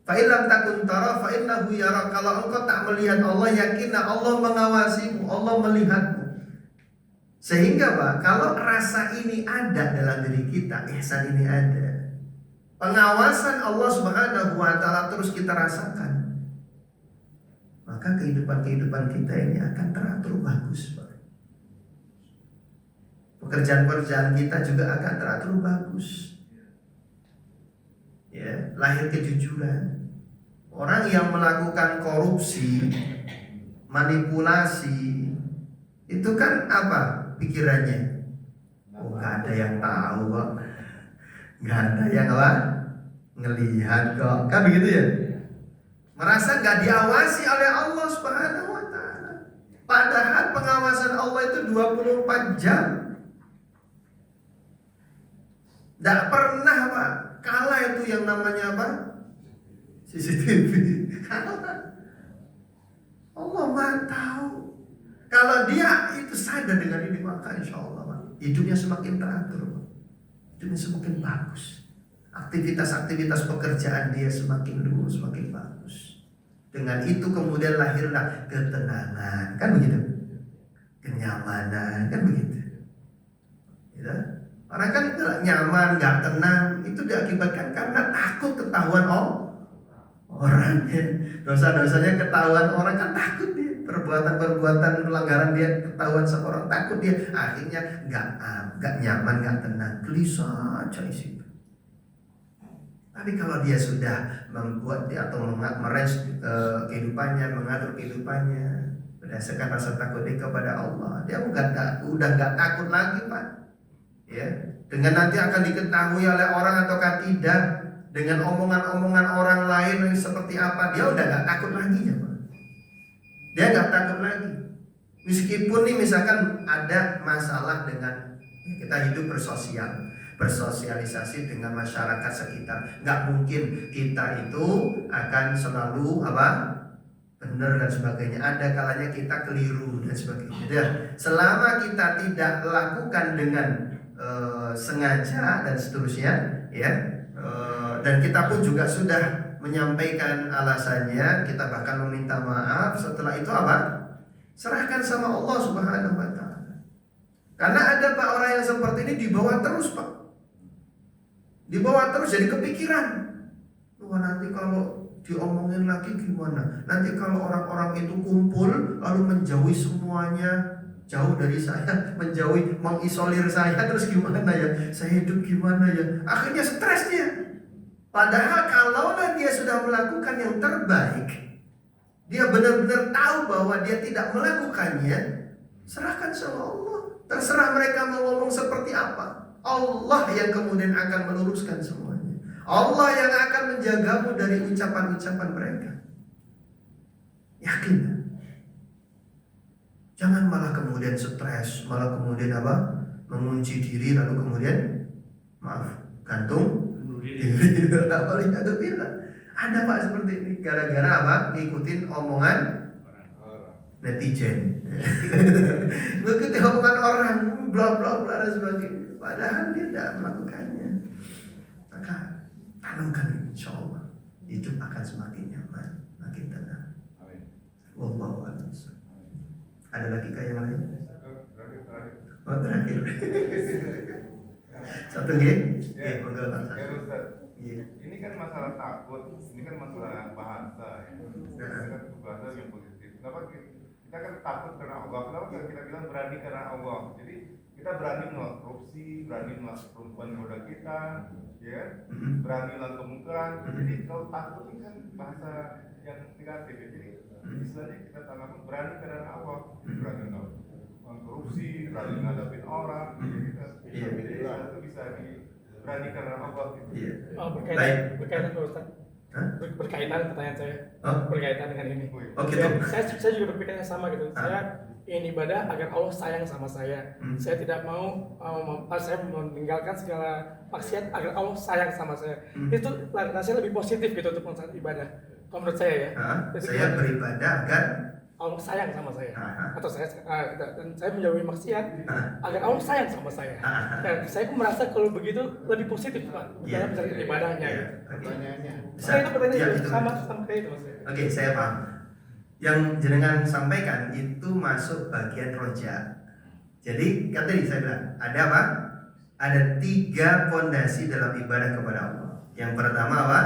Fa in lam takun tara fa innahu yara. Kalau engkau tak melihat Allah, yakinlah Allah mengawasimu, Allah melihatmu. Sehingga Pak, kalau rasa ini ada dalam diri kita, ihsan ini ada, pengawasan Allah Subhanahu wa taala terus kita rasakan, maka kehidupan kita ini akan teratur bagus, Pak. Pekerjaan-pekerjaan kita juga akan teratur bagus. Ya, lahir kejujuran. Orang yang melakukan korupsi, manipulasi, itu kan apa pikirannya? Oh, nggak ada yang tahu kok, nggak ada yang apa ngelihat kok, kan begitu ya? Merasa nggak diawasi oleh Allah Subhanahu wa taala. Padahal pengawasan Allah itu 24 jam. Nggak pernah Pak kalah itu yang namanya apa? CCTV. Allah Maha tahu. Kalau dia itu sadar dengan ini, maka insya Allah Pak, hidupnya semakin teratur, Pak. Hidupnya semakin bagus. Aktivitas-aktivitas pekerjaan dia semakin lurus, semakin bagus. Dengan itu kemudian lahirlah ketenangan, kan begitu? Kenyamanan, kan begitu? Ya. Orang kan tidak nyaman, nggak tenang, itu diakibatkan karena takut ketahuan orang. Dosa-dosanya ketahuan orang, kan takut dia. Perbuatan-perbuatan pelanggaran dia ketahuan seorang, takut dia. Akhirnya nggak nyaman, nggak tenang, gelisah aja isi. Tapi kalau dia sudah membuat dia atau kehidupannya, mengatur kehidupannya berdasarkan rasa takut dia kepada Allah, dia udah nggak takut lagi Pak. Ya, dengan nanti akan diketahui oleh orang ataukah tidak, dengan omongan-omongan orang lain seperti apa, dia udah nggak takut lagi ya Pak. Dia nggak takut lagi. Meskipun nih misalkan ada masalah dengan kita hidup bersosialisasi dengan masyarakat sekitar, nggak mungkin kita itu akan selalu apa benar dan sebagainya. Ada kalanya kita keliru dan sebagainya. Dan selama kita tidak lakukan dengan sengaja dan seterusnya, ya, dan kita pun juga sudah menyampaikan alasannya, kita bahkan meminta maaf. Setelah itu apa? Serahkan sama Allah Subhanahu wa taala. Karena ada Pak orang yang seperti ini dibawa terus Pak. Dibawa terus jadi kepikiran. Wah, nanti kalau diomongin lagi gimana? Nanti kalau orang-orang itu kumpul lalu menjauhi semuanya, jauh dari saya, menjauhi, mengisolir saya, terus gimana ya? Saya hidup gimana ya? Akhirnya stres dia. Padahal kalau dia sudah melakukan yang terbaik, dia benar-benar tahu bahwa dia tidak melakukannya, serahkan sama Allah. Terserah mereka mau ngomong seperti apa. Allah yang kemudian akan meluruskan semuanya. Allah yang akan menjagamu dari ucapan-ucapan mereka. Yakin. Jangan malah kemudian stres, malah kemudian apa? Mengunci diri lalu kemudian gantung diri. Ada Pak seperti ini gara-gara apa? Ngikutin omongan netizen. Ngikutin omongan orang, bla bla bla dan sebagainya. Padahal dia tidak melakukannya. Maka tanamkan insyaallah hidup akan semakin nyaman, makin tenang. Wallahu a'lam. Ada lagi yang lain? Oh, terakhir. Satu game? Ya, monggo Pak. Ini kan masalah takut, ini kan masalah bahasa ya. Ini kan bahasa yang positif. Kenapa kita kan takut karena Allah? Kenapa kita bilang berani karena Allah? Jadi kita berani menolak korupsi, berani menolak perempuan muda kita, ya, berani menolak kemungkaran. Jadi kalau takut ini kan bahasa yang negatif. Jadi istilahnya kita tanamkan berani karena Allah, berani menolak korupsi, berani menghadapin orang. Jadi itu bisa berani karena Allah gitu. Oh, berkaitan Pak Ustaz. Berkaitan pertanyaan saya. Berkaitan dengan ini. Gitu. Saya juga berpikirnya sama gitu. Saya ingin ibadah agar Allah sayang sama saya. Saya tidak mau saya meninggalkan segala maksiat agar Allah sayang sama saya. Itu rasanya lebih positif gitu untuk melaksanakan ibadah. Kalau menurut saya ya. Saya beribadah agar Allah sayang sama saya, Ah. atau dan saya menjauhi maksiat agar Allah sayang sama saya. Dan saya pun merasa kalau begitu lebih positif Pak Iya. dalam menjalankan ibadahnya. Iya. Gitu. Pertanyaannya. Saya itu pertanyaan Ya, itu itu. sama kayak itu Mas. Oke, saya paham. Yang jenengan sampaikan itu masuk bagian roja. Jadi kan tadi saya bilang ada apa? Ada 3 fondasi dalam ibadah kepada Allah. Yang pertama apa?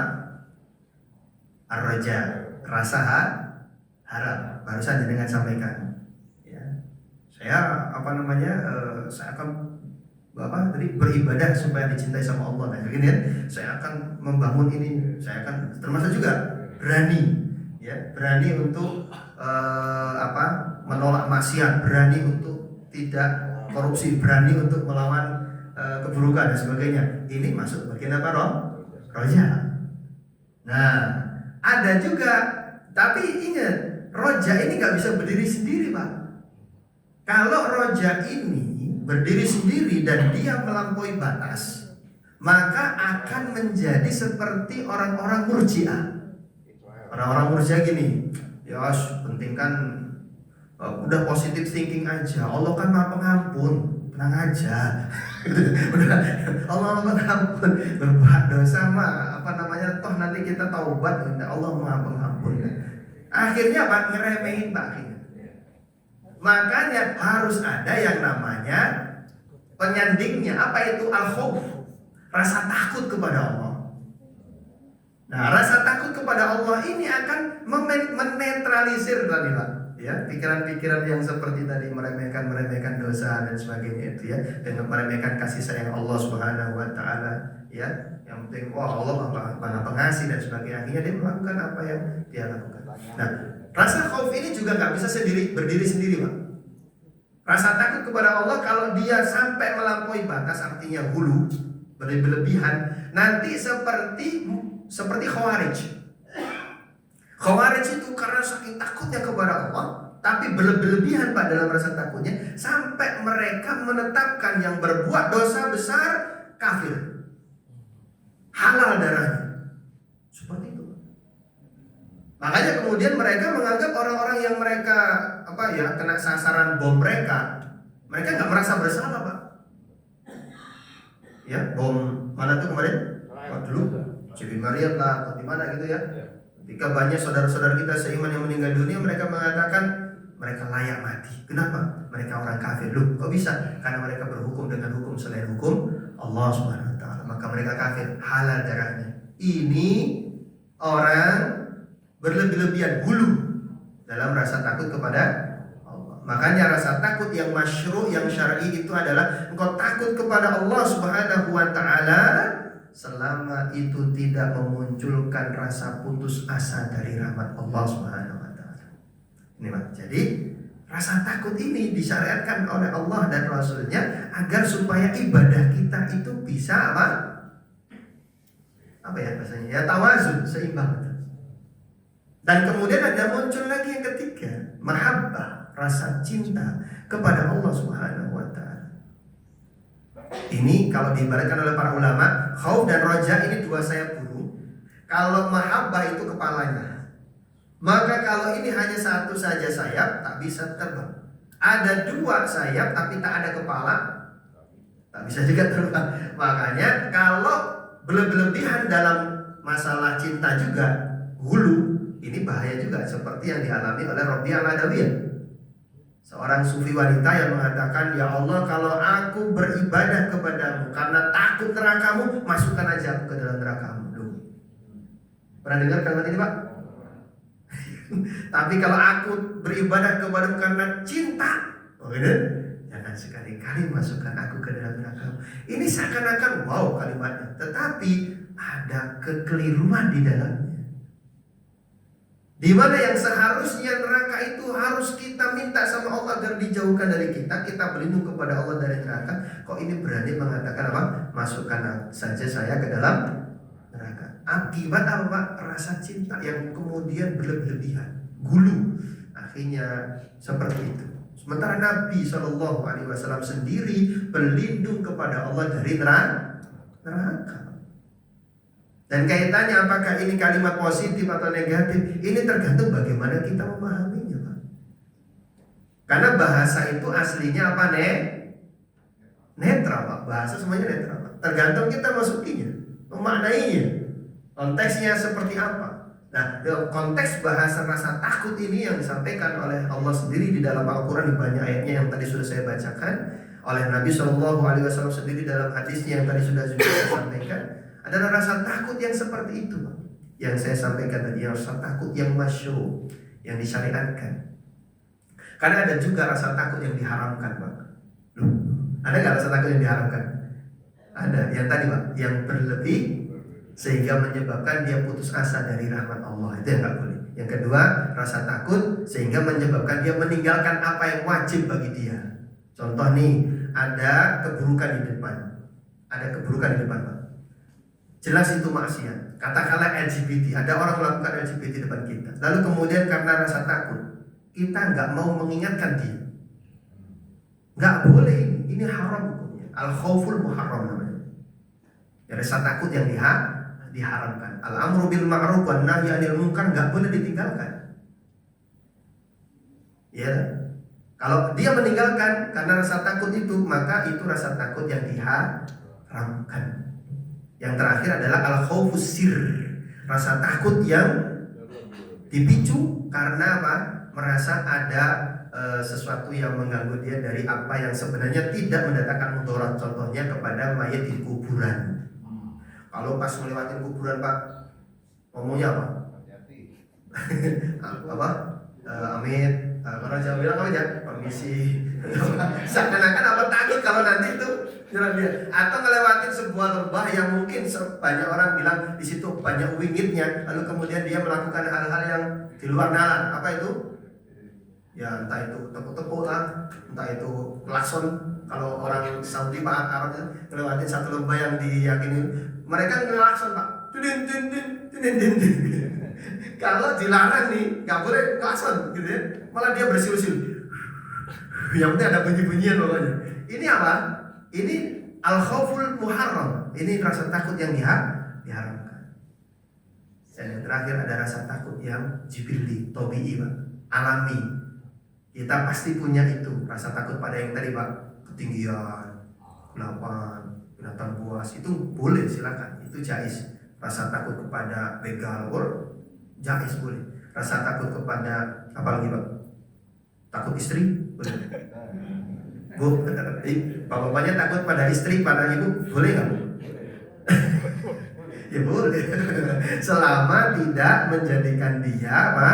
Ar-roja, rasa harap. Barusan jenengan sampaikan. Ya, saya saya akan tadi beribadah supaya dicintai sama Allah. Nah, begini ya, saya akan membangun ini. Saya akan termasuk juga berani, ya, berani untuk menolak maksiat, berani untuk tidak korupsi, berani untuk melawan keburukan dan sebagainya. Ini masuk bagian apa, roja. Nah, ada juga, tapi ingat, roja ini nggak bisa berdiri sendiri, Pak. Kalau roja ini berdiri sendiri dan dia melampaui batas, maka akan menjadi seperti orang-orang murji'ah. Orang-orang murji'ah gini, ya pentingkan udah positive thinking aja. Allah kan Maha Pengampun, tenang aja. Udah Allah Maha Pengampun, berbuat dosa mah toh nanti kita taubat, Allah Maha Pengampun. Akhirnya Pak ngeremehin Pak akhirnya. Makanya harus ada yang namanya penyandingnya. Apa itu? Al-khauf, rasa takut kepada Allah. Nah, rasa takut kepada Allah ini akan menetralisir tadi Pak, ya, pikiran-pikiran yang seperti tadi meremehkan dosa dan sebagainya itu ya, dengan meremehkan kasih sayang Allah Subhanahu wa taala, ya. Yang penting Allah Maha Pengasih dan sebagainya. Akhirnya dia melakukan apa yang dia lakukan. Nah, rasa khauf ini juga nggak bisa berdiri sendiri, Pak. Rasa takut kepada Allah kalau dia sampai melampaui batas, artinya hulu, berlebihan, nanti seperti Khawarij. Khawarij itu karena saking takutnya kepada Allah, tapi berlebihan Pak dalam rasa takutnya, sampai mereka menetapkan yang berbuat dosa besar kafir, halal darahnya. Seperti itu. Makanya kemudian mereka menganggap orang-orang yang mereka kena sasaran bom mereka nggak merasa bersalah, Pak. Ya, bom mana tuh kemarin? Dulu Cibi Mariam lah atau di mana gitu ya. Ketika banyak saudara-saudara kita seiman yang meninggal dunia, mereka mengatakan mereka layak mati. Kenapa? Mereka orang kafir. Loh, kok bisa? Karena mereka berhukum dengan hukum selain hukum Allah Subhanahu wa taala. Maka mereka kafir, halal darahnya. Ini orang berlebihan hulu dalam rasa takut kepada Allah. Makanya rasa takut yang masyru', yang syar'i itu adalah engkau takut kepada Allah Subhanahu wa taala selama itu tidak memunculkan rasa putus asa dari rahmat Allah Subhanahu wa taala. Ini Pak. Jadi rasa takut ini disyariatkan oleh Allah dan Rasulnya agar supaya ibadah kita itu bisa bahasanya ya tawazun, seimbang. Dan kemudian ada muncul lagi yang ketiga, mahabbah, rasa cinta kepada Allah Subhanahu wa taala. Ini kalau diibaratkan oleh para ulama, khauf dan roja ini 2 sayap burung. Kalau mahabbah itu kepalanya, maka kalau ini hanya 1 saja sayap, tak bisa terbang. Ada 2 sayap tapi tak ada kepala, tak bisa juga terbang. Makanya kalau berlebihan dalam masalah cinta juga, hulu, ini bahaya juga, seperti yang dialami oleh Rabi'ah Al-Adawiyah, seorang sufi wanita yang mengatakan, ya Allah, kalau aku beribadah kepadamu karena takut nerakamu, masukkan aja aku ke dalam nerakamu. Duh. Pernah dengar kalimat ini, Pak? Tapi kalau aku beribadah kepadamu karena cinta, jangan sekali-kali masukkan aku ke dalam nerakamu. Ini seakan-akan wow kalimatnya, tetapi ada kekeliruan di dalamnya. Di mana yang seharusnya neraka itu harus kita minta sama Allah agar dijauhkan dari kita berlindung kepada Allah dari neraka. Kok ini berani mengatakan apa? Masukkan saja saya ke dalam neraka. Akibat apa, Pak? Rasa cinta yang kemudian berlebihan, gulu. Akhirnya seperti itu. Sementara Nabi SAW sendiri berlindung kepada Allah dari neraka. Dan kaitannya apakah ini kalimat positif atau negatif, ini tergantung bagaimana kita memahaminya, Pak. Karena bahasa itu aslinya apa, netral Pak. Bahasa semuanya netral Pak. Tergantung kita masukinya, memaknainya, konteksnya seperti apa. Nah, konteks bahasa rasa takut ini yang disampaikan oleh Allah sendiri di dalam Al-Quran, di banyak ayatnya yang tadi sudah saya bacakan, oleh Nabi SAW sendiri dalam hadisnya yang tadi sudah saya sampaikan, adalah rasa takut yang seperti itu Pak. Yang saya sampaikan tadi, rasa takut yang masyru', yang disyariatkan. Karena ada juga rasa takut yang diharamkan Pak. Loh, ada nggak rasa takut yang diharamkan? Ada, yang tadi Pak, yang berlebih sehingga menyebabkan dia putus asa dari rahmat Allah, itu yang nggak boleh. Yang kedua, rasa takut sehingga menyebabkan dia meninggalkan apa yang wajib bagi dia. Contoh nih, ada keburukan di depan, Pak. Jelas itu maksiat. Katakanlah LGBT, ada orang melakukan LGBT di depan kita. Lalu kemudian karena rasa takut, kita nggak mau mengingatkan dia. Nggak boleh, ini haram hukumnya. Al-khawful muharram namanya. Ya, rasa takut yang diharamkan. Al-amru bil ma'ruf wan nahyi 'anil munkar nggak boleh ditinggalkan. Ya. Kalau dia meninggalkan karena rasa takut itu, maka itu rasa takut yang diharamkan. Yang terakhir adalah al-khawfus sir, rasa takut yang dipicu karena apa? Merasa ada sesuatu yang mengganggu dia dari apa yang sebenarnya tidak mendatangkan mudarat. Contohnya kepada mayat di kuburan. Kalau pas melewati kuburan Pak, ngomongnya apa? Apa? Amin. Kalau jangan bilang apa aja, permisi. Seakan-akan apa takut kalau nanti itu jalan dia. Atau ngelewatin sebuah lembah yang mungkin banyak orang bilang di situ banyak wingitnya, lalu kemudian dia melakukan hal-hal yang di luar nalar. Apa itu? Ya entah itu tepuk-tepuk lah, entah itu klakson. Kalau orang Saudi Pak Arab ngelewatin satu lembah yang diyakini, mereka ngelakson Pak. Din. Kalau dilarang nih, nggak boleh klakson gitu ya. Malah dia bersiul-siul. Yang penting ada bunyi-bunyian pokoknya. Ini apa? Ini al-khawful muharram. Ini rasa takut yang diharamkan. Dan yang terakhir ada rasa takut yang jibilli, tabi'i Pak, alami. Kita pasti punya itu, rasa takut pada yang tadi Pak, ketinggian, kelapan, binatang buas, itu boleh silakan, itu jais. Rasa takut kepada begal, jais boleh. Rasa takut kepada apa lagi Pak? Takut istri, boleh. Bu, bapaknya takut pada istri, pada ibu, boleh nggak Bu? Ya boleh. Selama tidak menjadikan dia apa?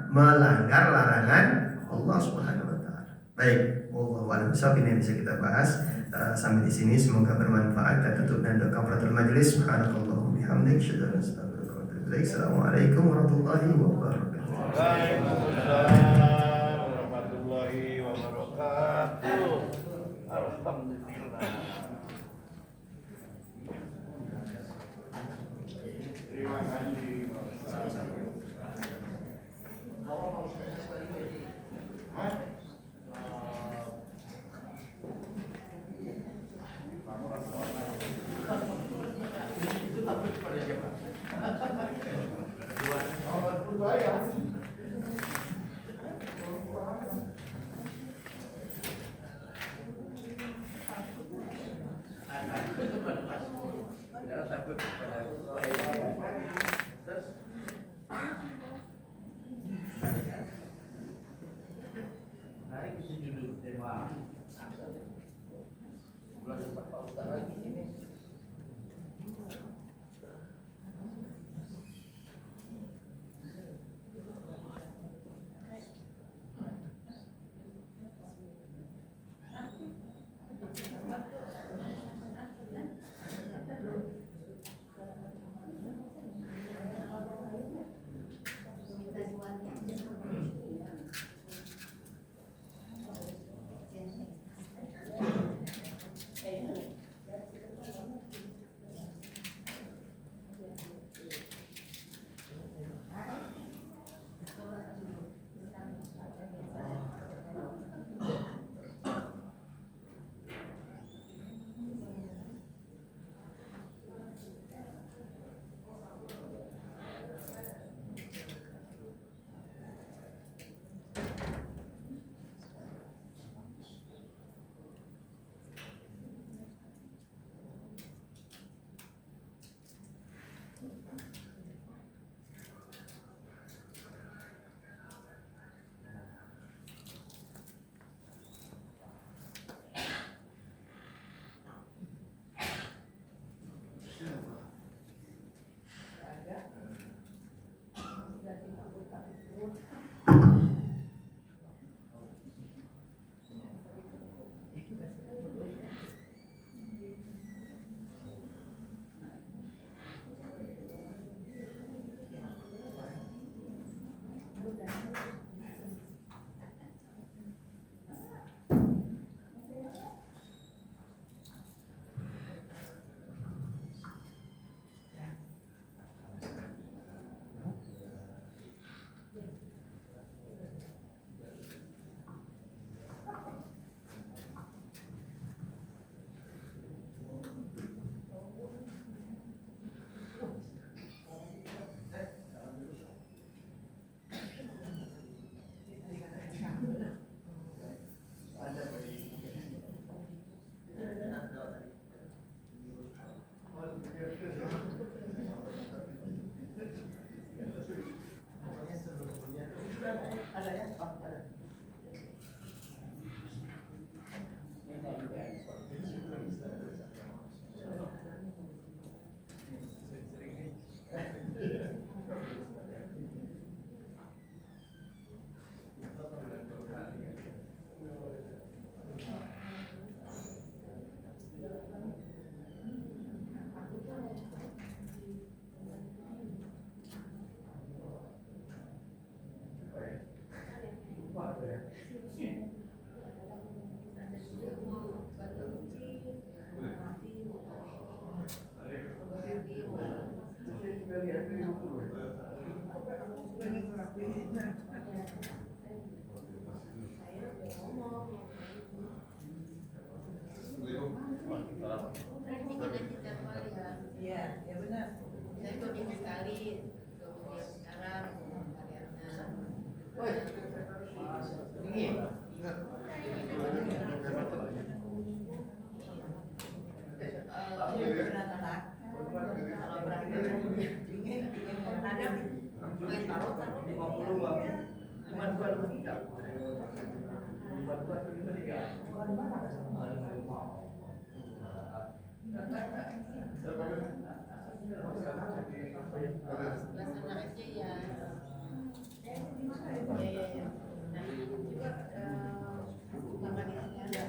Melanggar larangan Allah Subhanahu wa taala. Baik, wallahu a'lam bishawab, ini yang bisa kita bahas sampai di sini, semoga bermanfaat. Kita tutup dengan doa kafaratul majelis. Subhanakallahumma bihamdik, asyhadu an la ilaha illa anta, astaghfiruka wa atubu ilaik. Assalamualaikum warahmatullahi wabarakatuh. Waalaikumsalam warahmatullahi wabarakatuh. Alhamdulillah. Terima kasih. Kita Iya, ya benar. Saya ikut ini sekali, kemudian sekarang karyanya. Suasana aja ya. Ya. Nah, juga makan di sini ada.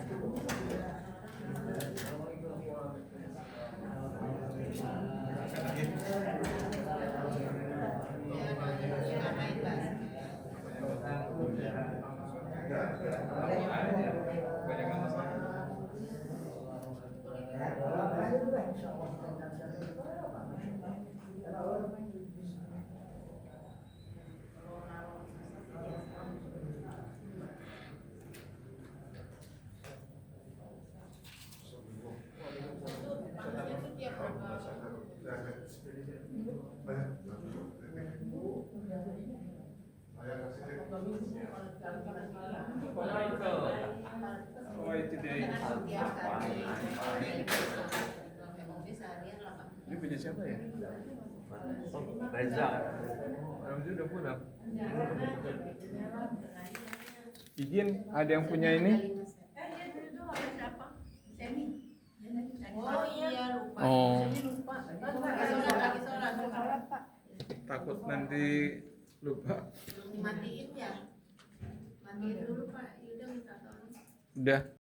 Ini punya siapa ya? Reza. Ramzi udah pulang. Izin, ada yang punya ini? Oh iya, lupa. Oh. Lupa. Lagi sholat. Takut nanti lupa. Matiin ya. Matiin dulu Pak. Udah minta tolong. Udah.